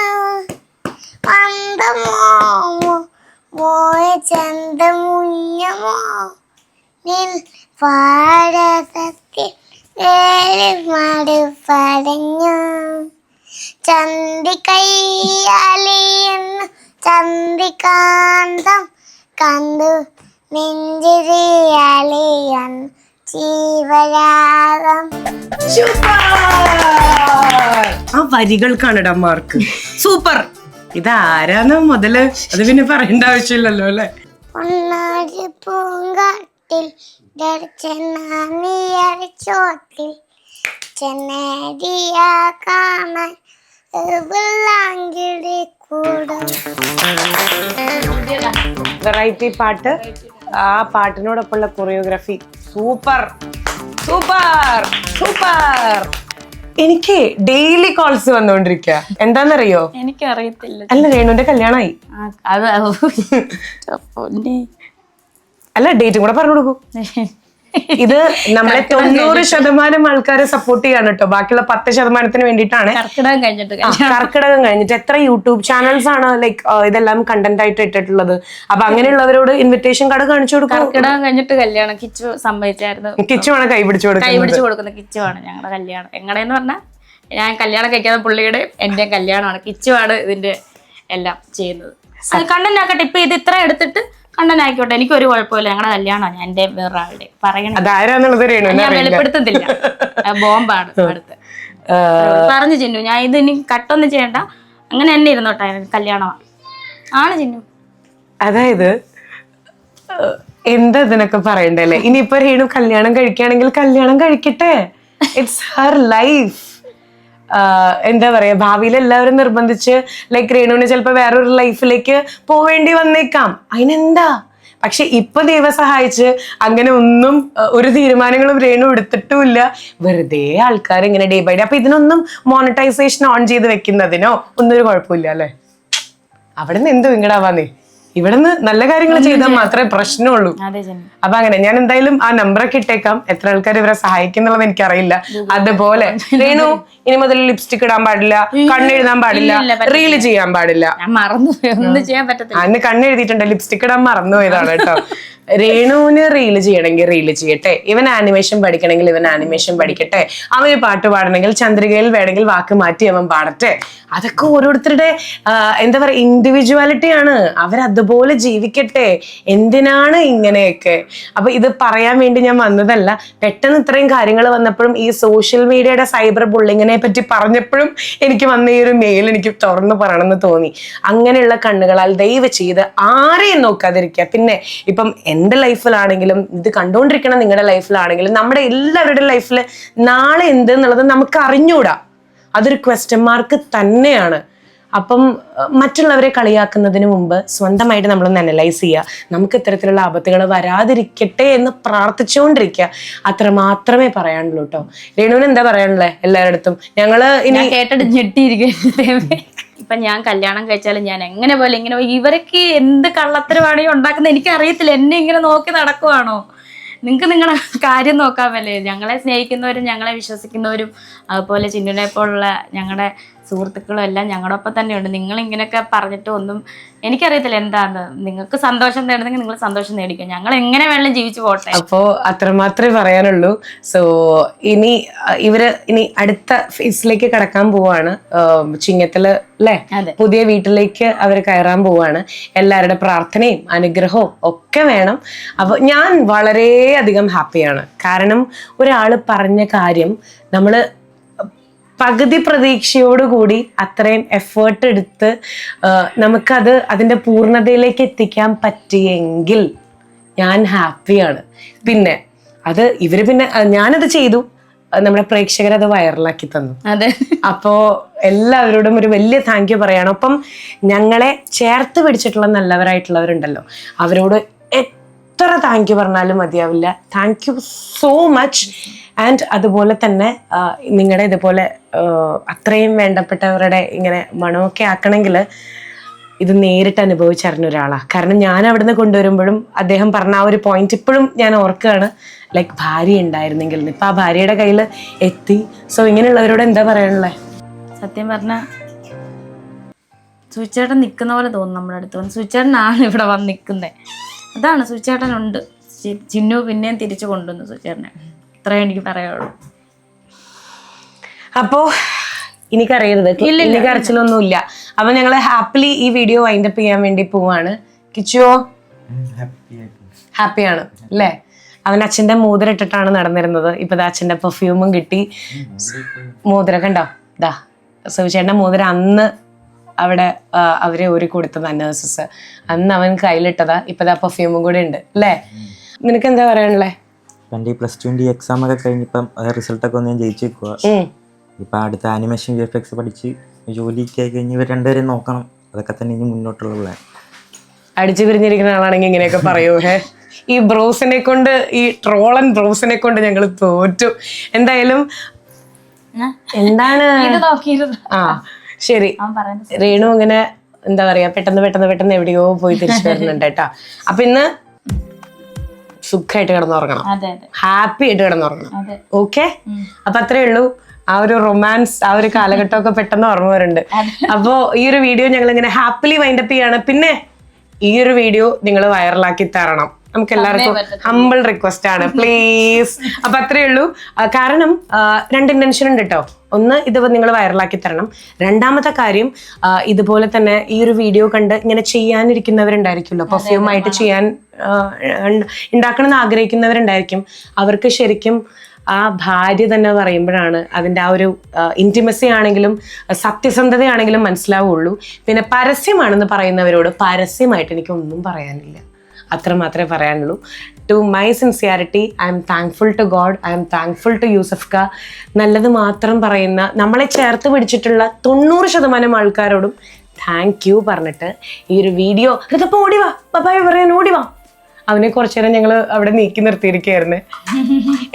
മന്ദമോമോ മോയ ചന്തമുഞ്ഞമോ നിൽ പാടത്തിൽ വേലിമാട് പടഞ്ഞു ചന്ദിക്കയ്യാലിയെന്നു ചന്ദികാന്തം കണ്ടു നെഞ്ചിരിയാലിയൻ ജീവരാഗം. ആ വരികൾക്കാണ് മാർക്ക്. സൂപ്പർ. ഇതാരാന്ന് മുതല് അത് പിന്നെ പറയേണ്ട ആവശ്യമില്ലല്ലോ അല്ലെ. ഒന്നൊരു പൂങ്കാട്ടിൽ ചോട്ടിൽ ചെന്നരിയ കാണാൻ കൂടും. വെറൈറ്റി പാട്ട്, ആ പാട്ടിനോടൊപ്പമുള്ള കൊറിയോഗ്രാഫി സൂപ്പർ സൂപ്പർ സൂപ്പർ. എനിക്ക് ഡെയിലി കോൾസ് വന്നോണ്ടിരിക്ക. എന്താന്നറിയോ? എനിക്കറിയത്തില്ല. അല്ല, രേണുവിന്റെ കല്യാണമായി. അത് അല്ല, ഡേറ്റും കൂടെ പറഞ്ഞു കൊടുക്കൂ. ഇത് നമ്മളെ 90% ആൾക്കാരെ സപ്പോർട്ട് ചെയ്യാണ് കേട്ടോ. ബാക്കിയുള്ള 10% വേണ്ടിയിട്ടാണ്. കർക്കിടകം കഴിഞ്ഞിട്ട് എത്ര യൂട്യൂബ് ചാനൽസ് ആണ് ലൈക്ക് ഇതെല്ലാം കണ്ടന്റ് ആയിട്ട് ഇട്ടിട്ടുള്ളത്. അപ്പൊ അങ്ങനെയുള്ളവരോട് ഇൻവിറ്റേഷൻ കാർഡ് കാണിച്ചു കൊടുക്കും. കർക്കിടകം കഴിഞ്ഞിട്ട് കല്യാണം കിച്ചു സമ്മതിച്ചായിരുന്നു. കിച്ചുവാണ് കൈ പിടിച്ചു കൊടുക്കുന്നത്. കിച്ചുവാണ് ഞങ്ങളുടെ കല്യാണം. എങ്ങടെയെന്ന് പറഞ്ഞാൽ ഞാൻ കല്യാണം കഴിക്കാതെ പുള്ളിയുടെ എന്റെ കല്യാണമാണ്. കിച്ചുവാണ് ഇതിന്റെ എല്ലാം ചെയ്യുന്നത്. കണ്ടന്റ് ആക്കട്ടെ. ഇപ്പൊ ഇത് ഇത്ര എടുത്തിട്ട് കണ്ടന്റ് ആയിക്കോട്ടെ, എനിക്കൊരു കുഴപ്പമില്ല. ഞങ്ങളുടെ കല്യാണമാണ്. എന്റെ വേറൊരാളുടെ പറയണത് ഞാൻ വെളിപ്പെടുത്തുന്നില്ല. ബോംബാണ് അടുത്ത് പറഞ്ഞു ചിന്നു. ഞാൻ ഇത് ഇനി കട്ടൊന്നും ചെയ്യണ്ട, അങ്ങനെ തന്നെ ഇരുന്നോട്ടെ. കല്യാണമാണ് ആണ് ചിന്നു. അതായത് എന്താ ഇതിനൊക്കെ പറയണ്ടല്ലേ. ഇനിയിപ്പൊ രേണു കല്യാണം കഴിക്കുകയാണെങ്കിൽ കല്യാണം കഴിക്കട്ടെ. It's her life. എന്താ പറയാ, ഭാവിയിൽ എല്ലാവരും നിർബന്ധിച്ച് ലൈക്ക് രേണുവിന് ചിലപ്പോ വേറൊരു ലൈഫിലേക്ക് പോവേണ്ടി വന്നേക്കാം. അതിനെന്താ. പക്ഷെ ഇപ്പൊ ദൈവം സഹായിച്ച് അങ്ങനെ ഒന്നും ഒരു തീരുമാനങ്ങളും രേണു എടുത്തിട്ടുമില്ല. വെറുതെ ആൾക്കാർ ഇങ്ങനെ ഡേ ബൈ ഡേ. അപ്പൊ ഇതിനൊന്നും മോണിറ്റൈസേഷൻ ഓൺ ചെയ്ത് വെക്കുന്നതിനോ ഒന്നും ഒരു കുഴപ്പമില്ല അല്ലെ. അവിടെ നിന്ന് എന്തും ഇങ്ങടാവാന്നേ. ഇവിടുന്ന് നല്ല കാര്യങ്ങൾ ചെയ്താൽ മാത്രമേ പ്രശ്നമുള്ളൂ. അപ്പൊ അങ്ങനെ ഞാൻ എന്തായാലും ആ നമ്പറൊക്കെ ഇട്ടേക്കാം. എത്ര ആൾക്കാർ ഇവരെ സഹായിക്കുന്നുള്ളത് എനിക്കറിയില്ല. അതുപോലെ രേണു ഇനി മുതൽ ലിപ്സ്റ്റിക് ഇടാൻ പാടില്ല, കണ്ണെഴുതാൻ പാടില്ല, റീല് ചെയ്യാൻ പാടില്ല. അന്ന് കണ്ണെഴുതിയിട്ടുണ്ട്, ലിപ്സ്റ്റിക് ഇടാൻ മറന്നുപോയതാണ് കേട്ടോ. രേണുവിന് റീല് ചെയ്യണമെങ്കിൽ റീല് ചെയ്യട്ടെ. ഇവൻ ആനിമേഷൻ പഠിക്കണമെങ്കിൽ ഇവൻ ആനിമേഷൻ പഠിക്കട്ടെ. അവന് പാട്ട് പാടണമെങ്കിൽ ചന്ദ്രികയിൽ വേണമെങ്കിൽ വാക്ക് മാറ്റി അവൻ പാടട്ടെ. അതൊക്കെ ഓരോരുത്തരുടെ എന്താ പറയാ ഇൻഡിവിജ്വാലിറ്റി ആണ്. അവരതുപോലെ ജീവിക്കട്ടെ. എന്തിനാണ് ഇങ്ങനെയൊക്കെ. അപ്പൊ ഇത് പറയാൻ വേണ്ടി ഞാൻ വന്നതല്ല. പെട്ടെന്ന് ഇത്രയും കാര്യങ്ങൾ വന്നപ്പോഴും ഈ സോഷ്യൽ മീഡിയയുടെ സൈബർ ബുള്ളിങ്ങിനെ പറ്റി പറഞ്ഞപ്പോഴും എനിക്ക് വന്ന ഈ ഒരു മെയിൽ എനിക്ക് തുറന്നു പറയണമെന്ന് തോന്നി. അങ്ങനെയുള്ള കണ്ണുകളാൽ ദയവ് ചെയ്ത് ആരെയും നോക്കാതിരിക്കുക. പിന്നെ ഇപ്പം എന്റെ ലൈഫിലാണെങ്കിലും ഇത് കണ്ടുകൊണ്ടിരിക്കണം നിങ്ങളുടെ ലൈഫിലാണെങ്കിലും നമ്മുടെ എല്ലാവരുടെ ലൈഫിൽ നാളെ എന്ത് എന്നുള്ളത് നമുക്ക് അറിഞ്ഞൂടാ. അതൊരു ക്വസ്റ്റ്യൻ മാർക്ക് തന്നെയാണ്. അപ്പം മറ്റുള്ളവരെ കളിയാക്കുന്നതിന് മുമ്പ് സ്വന്തമായിട്ട് നമ്മളൊന്ന് അനലൈസ് ചെയ്യുക. നമുക്ക് ഇത്തരത്തിലുള്ള ആപത്തുകൾ വരാതിരിക്കട്ടെ എന്ന് പ്രാർത്ഥിച്ചുകൊണ്ടിരിക്കുക. അത്ര മാത്രമേ പറയാനുള്ളൂ കേട്ടോ. രേണുവിന് എന്താ പറയാനുള്ളത് എല്ലാവരുടെ അടുത്തും? ഞങ്ങള് ഇനി കേട്ടിട്ട് ഞെട്ടിയിരിക്കും. ഇപ്പൊ ഞാൻ കല്യാണം കഴിച്ചാലും ഞാൻ എങ്ങനെ പോലെ ഇങ്ങനെ ഇവരൊക്കെ എന്ത് കള്ളത്തരമാണോ ഉണ്ടാക്കുന്നത് എനിക്ക് അറിയത്തില്ല. എന്നെ ഇങ്ങനെ നോക്കി നടക്കുവാണോ? നിങ്ങൾക്ക് നിങ്ങളുടെ കാര്യം നോക്കാമല്ലേ. ഞങ്ങളെ സ്നേഹിക്കുന്നവരും ഞങ്ങളെ വിശ്വസിക്കുന്നവരും അതുപോലെ ചിന്നുനെ പോലുള്ള ഞങ്ങളുടെ സുഹൃത്തുക്കളും എല്ലാം ഞങ്ങളുടെ ഒപ്പം തന്നെയുണ്ട്. നിങ്ങൾ ഇങ്ങനെയൊക്കെ പറഞ്ഞിട്ട് ഒന്നും എനിക്കറിയത്തില്ല എന്താന്ന്. നിങ്ങൾക്ക് സന്തോഷം നേടുന്നെങ്കിൽ നിങ്ങൾ സന്തോഷം നേടിക്കും. ഞങ്ങൾ എങ്ങനെ വേണമെങ്കിലും ജീവിച്ചു പോട്ടെ. അപ്പോ അത്രമാത്രമേ പറയാനുള്ളൂ. സോ ഇനി ഇനി അടുത്ത ഫേസിലേക്ക് കടക്കാൻ പോവാണ്. ചിങ്ങത്തില് അല്ലെ പുതിയ വീട്ടിലേക്ക് അവർ കയറാൻ പോവാണ്. എല്ലാവരുടെ പ്രാർത്ഥനയും അനുഗ്രഹവും ഒക്കെ വേണം. അപ്പൊ ഞാൻ വളരെയധികം ഹാപ്പിയാണ്. കാരണം ഒരാള് പറഞ്ഞ കാര്യം നമ്മള് പകുതി പ്രതീക്ഷയോടുകൂടി അത്രയും എഫേർട്ട് എടുത്ത് നമുക്കത് അതിൻ്റെ പൂർണ്ണതയിലേക്ക് എത്തിക്കാൻ പറ്റിയെങ്കിൽ ഞാൻ ഹാപ്പിയാണ്. പിന്നെ അത് ഇവര് പിന്നെ ഞാനത് ചെയ്തു, നമ്മുടെ പ്രേക്ഷകരത് വൈറലാക്കി തന്നു. അതെ. അപ്പോ എല്ലാവരോടും ഒരു വലിയ താങ്ക് യു പറയണം. ഒപ്പം ഞങ്ങളെ ചേർത്ത് പിടിച്ചിട്ടുള്ള നല്ലവരായിട്ടുള്ളവരുണ്ടല്ലോ, അവരോട് എത്ര താങ്ക് യു പറഞ്ഞാലും മതിയാവില്ല. Thank you so much. And അതുപോലെ തന്നെ നിങ്ങളുടെ ഇതുപോലെ അത്രയും വേണ്ടപ്പെട്ടവരുടെ ഇങ്ങനെ മണമൊക്കെ ആക്കണമെങ്കിൽ ഇത് നേരിട്ട് അനുഭവിച്ചറിഞ്ഞ ഒരാളാണ്. കാരണം ഞാൻ അവിടുന്ന് കൊണ്ടുവരുമ്പോഴും അദ്ദേഹം പറഞ്ഞ ആ ഒരു പോയിന്റ് ഇപ്പോഴും ഞാൻ ഓർക്കുകയാണ്, ലൈക്ക് ഭാര്യ ഉണ്ടായിരുന്നെങ്കിൽ. ഇപ്പം ആ ഭാര്യയുടെ കയ്യിൽ എത്തി. സോ ഇങ്ങനെയുള്ളവരോട് എന്താ പറയാനുള്ളത്? സത്യം പറഞ്ഞാൽ സുചേട്ടൻ നിൽക്കുന്ന പോലെ തോന്നും നമ്മുടെ അടുത്ത് വന്ന്. സുചേട്ടനാണ് ഇവിടെ വന്ന് നിൽക്കുന്നത്. അതാണ്, സുചേട്ടനുണ്ട്. ചിന്നു പിന്നെയും തിരിച്ചു കൊണ്ടുവന്നു സുചേട്ടനെ. ഇത്രയും എനിക്ക് പറയാനുള്ളൂ. അപ്പോ എനിക്കറിയരുത്, ഇല്ല കരച്ചിലൊന്നുമില്ല. അപ്പൊ ഞങ്ങള് ഹാപ്പിലി ഈ വീഡിയോ വൈൻഡപ്പ് ചെയ്യാൻ വേണ്ടി പോവാണ്. കിച്ചുവോ ഹാപ്പിയാണ് അല്ലേ? അവൻ അച്ഛന്റെ മോതിരം ഇട്ടിട്ടാണ് നടന്നിരുന്നത്. ഇപ്പൊ അച്ഛന്റെ പെർഫ്യൂമും കിട്ടി. മോതിരം കണ്ടോ, ദാ സുചേട്ടന്റെ മോതിരം അന്ന് അവിടെ അവരെ ഒരു കൊടുത്തതാ നഴ്സസ്. അന്ന് അവൻ കയ്യിലിട്ടതാ. ഇപ്പൊ പെർഫ്യൂമും കൂടെ ഉണ്ട് അല്ലേ? നിനക്ക് എന്താ പറയാനുള്ളേ? എൻ്റെ +2 എക്സാം ഒക്കെ കഴിഞ്ഞിപ്പം റിസൾട്ടൊക്കെ ഒന്ന് ഞാൻ ജയിച്ചു വെക്കുക. ഇപ്പം അടുത്ത ആനിമേഷൻ VFX പഠിച്ച് ജോലിയൊക്കെ കഴിഞ്ഞ് ഇവർ രണ്ടുപേരും നോക്കണം. അതൊക്കെ തന്നെ ഇനി മുന്നോട്ടുള്ള പ്ലാൻ. അടിച്ചു പിരിഞ്ഞിരിക്കുന്ന ആളാണെങ്കിൽ ഇങ്ങനെയൊക്കെ പറയൂ. ഈ ബ്രോസിനെ കൊണ്ട്, ഈ ട്രോളൻ ബ്രോസിനെ കൊണ്ട് ഞങ്ങൾ തോറ്റു. എന്തായാലും എന്താണ് ആ ശരി. രേണു ഇങ്ങനെ എന്താ പറയാ, പെട്ടെന്ന് എവിടെയോ പോയി തിരിച്ചു വരുന്നുണ്ട് കേട്ടോ. അപ്പൊ ഇന്ന് സുഖമായിട്ട് കിടന്നുറങ്ങണം, ഹാപ്പി ആയിട്ട് കിടന്നുറങ്ങണം. ഓക്കെ, അപ്പൊ അത്രേ ഉള്ളൂ. ആ ഒരു റൊമാൻസ്, ആ ഒരു കാലഘട്ടമൊക്കെ പെട്ടെന്ന് ഓർമ്മ വരുന്നുണ്ട്. അപ്പോ ഈ ഒരു വീഡിയോ ഞങ്ങൾ ഇങ്ങനെ ഹാപ്പിലി വൈൻഡപ്പ് ചെയ്യാണ്. പിന്നെ ഈ ഒരു വീഡിയോ നിങ്ങൾ വൈറലാക്കി തരണം. നമുക്ക് എല്ലാവർക്കും ഹമ്പിൾ റിക്വസ്റ്റ് ആണ്, പ്ലീസ്. അപ്പൊ അത്രേ ഉള്ളൂ. കാരണം 2 ഇന്റൻഷൻ ഉണ്ട് കേട്ടോ. ഒന്ന്, ഇത് നിങ്ങൾ വൈറലാക്കി തരണം. രണ്ടാമത്തെ കാര്യം, ഇതുപോലെ തന്നെ ഈ ഒരു വീഡിയോ കണ്ട് ഇങ്ങനെ ചെയ്യാനിരിക്കുന്നവരുണ്ടായിരിക്കുമല്ലോ, പെർഫ്യൂമായിട്ട് ചെയ്യാൻ ഉണ്ടാക്കണമെന്ന് ആഗ്രഹിക്കുന്നവരുണ്ടായിരിക്കും. അവർക്ക് ശരിക്കും ആ ഭാര്യ തന്നെ പറയുമ്പോഴാണ് അതിൻ്റെ ആ ഒരു ഇൻറ്റിമസി ആണെങ്കിലും സത്യസന്ധതയാണെങ്കിലും മനസ്സിലാവുള്ളൂ. പിന്നെ പരസ്യമാണെന്ന് പറയുന്നവരോട് പരസ്യമായിട്ട് എനിക്കൊന്നും പറയാനില്ല, അത്ര മാത്രമേ പറയാനുള്ളൂ. To my sincerity, I am thankful to God, I am thankful to Yusuf ക. നല്ലത് മാത്രം പറയുന്ന, നമ്മളെ ചേർത്ത് പിടിച്ചിട്ടുള്ള 90% ആൾക്കാരോടും താങ്ക് യു പറഞ്ഞിട്ട് ഈ ഒരു വീഡിയോ ഇതിപ്പോൾ ഓടിവാ പപ്പായ പറയാൻ ഓടിവാ. അവനെ കുറച്ചു നേരം ഞങ്ങൾ അവിടെ നീക്കി നിർത്തിയിരിക്കുകയായിരുന്നു.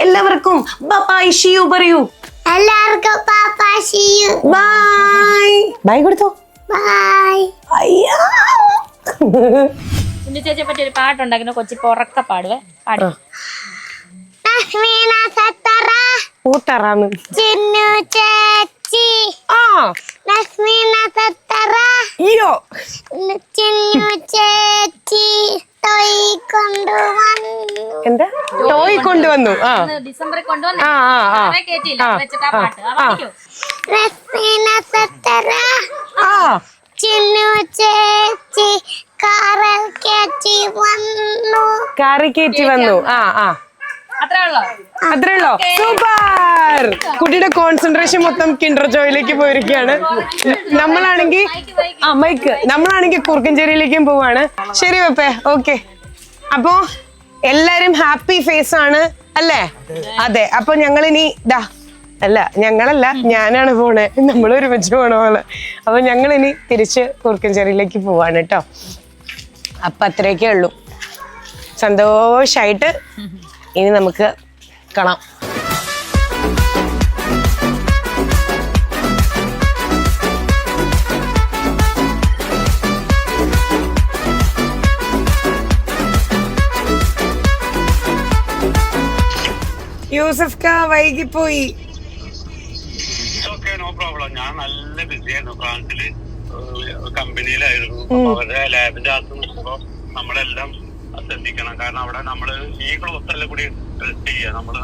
എല്ലാവർക്കും ബൈ ഷിയു പറയൂ. എല്ലാവർക്കും ബൈ ബൈ കൊടുത്തോ. ബൈ. അയ്യാ ചിന്നു ചേച്ചിയെ പറ്റി ഒരു പാട്ടുണ്ടാക്കുന്ന കൊച്ചി ഉറക്ക പാടുവേ. പാടും. ഊട്ടറാന്ന് ചിന്നു ചേച്ചി, അയ്യോ ചിന്നു ചേച്ചി എന്താ ടോയ് കൊണ്ടുവന്നു. ഡിസംബറിൽ കൊണ്ടുവന്നു. ചിന്നു ചേച്ചി കാറിൽ കയറ്റി വന്നു. കാറി കയറ്റി വന്നു. അത്രേ ഉള്ളോ? സൂപ്പർ. കുട്ടിയുടെ കോൺസെൻട്രേഷൻ മൊത്തം കിൻഡർ ജോയിലേക്ക് പോയിരിക്കുകയാണ്. നമ്മളാണെങ്കിൽ മൈക്ക്, നമ്മളാണെങ്കിൽ കുറുക്കഞ്ചേരിയിലേക്കും പോവാണ്. ശരി വെപ്പേ, ഓക്കെ. അപ്പോ എല്ലാരും ഹാപ്പി ഫേസ് ആണ് അല്ലേ? അതെ. അപ്പൊ ഞങ്ങളിനി ഞങ്ങളല്ല, ഞാനാണ് പോണേ, നമ്മൾ ഒരുമിച്ച് പോണ പോലെ. അപ്പൊ ഞങ്ങളിനി തിരിച്ച് കുറുക്കഞ്ചേരിയിലേക്ക് പോവാണ് കേട്ടോ. അപ്പൊ അത്രയൊക്കെ ഉള്ളൂ. സന്തോഷായിട്ട് ഇനി നമുക്ക് കാണാം. യൂസഫ് ക വൈകിപ്പോയി. No problem. ഞാൻ നല്ല ബിസിയായിരുന്നു. ഫ്രാൻസില് കമ്പനിയിലായിരുന്നു. അവരുടെ ലാബിന്റെ അകത്ത് നിൽക്കുമ്പോൾ നമ്മളെല്ലാം ശ്രദ്ധിക്കണം. കാരണം അവിടെ നമ്മള് ഈ ക്ലോത്ത് എല്ലാം കൂടി ഡ്രസ് ചെയ്യുക. നമ്മള്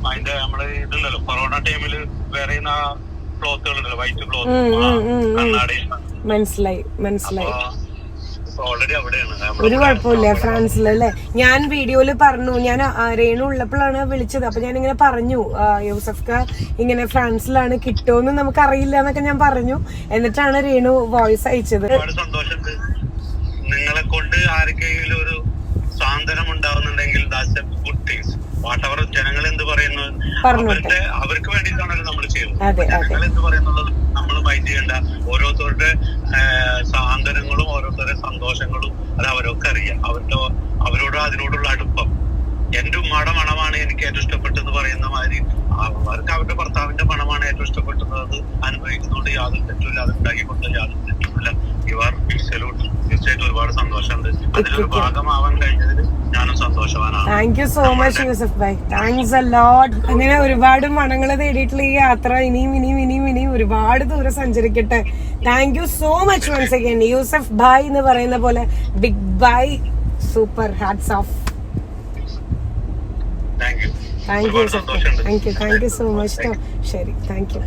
അതിന്റെ നമ്മള് ഇതുണ്ടല്ലോ, കൊറോണ ടൈമില് വേറെ ക്ലോത്തുകൾ ഉണ്ടല്ലോ, വൈറ്റ് ക്ലോത്ത്, കണ്ണാടി. മനസ്സിലായി. ഓൾറെഡി അവിടെയാണ്. ഒരു കുഴപ്പമില്ല ഫ്രാൻസിലല്ലേ. ഞാൻ വീഡിയോയില് പറഞ്ഞു, ഞാൻ രേണു ഉള്ളപ്പോഴാണ് വിളിച്ചത്. അപ്പൊ ഞാൻ ഇങ്ങനെ പറഞ്ഞു, യൂസഫ് ക ഇങ്ങനെ ഫ്രാൻസിലാണ്, കിട്ടുമെന്ന് നമുക്ക് അറിയില്ല എന്നൊക്കെ ഞാൻ പറഞ്ഞു. എന്നിട്ടാണ് രേണു വോയിസ് അയച്ചത്. ഒരുപാട് സന്തോഷമുണ്ട്. നിങ്ങളെ കൊണ്ട് ആർക്കെങ്കിലും ഒരു സ്വാതന്ത്ര്യം ഉണ്ടാവുന്നുണ്ടെങ്കിൽ that's a good things. Whatever ജനങ്ങൾ എന്ത് പറയുന്നു, അവർക്ക് വേണ്ടിയിട്ടാണല്ലോ നമ്മൾ ചെയ്യുന്നത്. ജനങ്ങൾ എന്ത് പറയുന്നുള്ളത് നമ്മൾ മൈൻഡ് ചെയ്യേണ്ട. ഓരോരുത്തരുടെ സ്വാതന്ത്ര്യങ്ങളും ഓരോരുത്തരുടെ സന്തോഷങ്ങളും അത് അവരൊക്കെ അറിയാം. അവരോട് അതിനോടുള്ള അടുപ്പം. എന്റെ ഉമ്മയുടെ മണമാണ് എനിക്ക് ഏറ്റവും ഇഷ്ടപ്പെട്ടെന്ന് പറയുന്ന മാതിരി അവർക്ക് അവരുടെ ഭർത്താവിന്റെ മണമാണ് ഏറ്റവും ഇഷ്ടപ്പെട്ടത്. അത് അനുഭവിക്കുന്നതുകൊണ്ട് യാതൊരു തെറ്റുമില്ല, അത് ഉണ്ടാക്കിക്കൊണ്ട് യാതൊരു തെറ്റുമില്ല. You are big salute. തീർച്ചയായിട്ടും ഒരുപാട് സന്തോഷമുണ്ട്. അതിലൊരു ഭാഗമാവാൻ കഴിഞ്ഞതിൽ ഞാനും സന്തോഷവാനാണ്. Thank you so much Yusuf bhai, thanks a lot. അങ്ങനെ ഒരുപാട് മണങ്ങൾ തേടിയിട്ടുള്ള ഈ യാത്ര ഇനിയും ഒരുപാട് ദൂരം സഞ്ചരിക്കട്ടെ. Thank you so much once again Yusuf bhai എന്ന് പറയുന്ന പോലെ big bye, super, hats off. Thank you. Thank you so much. ശരി, താങ്ക് യു.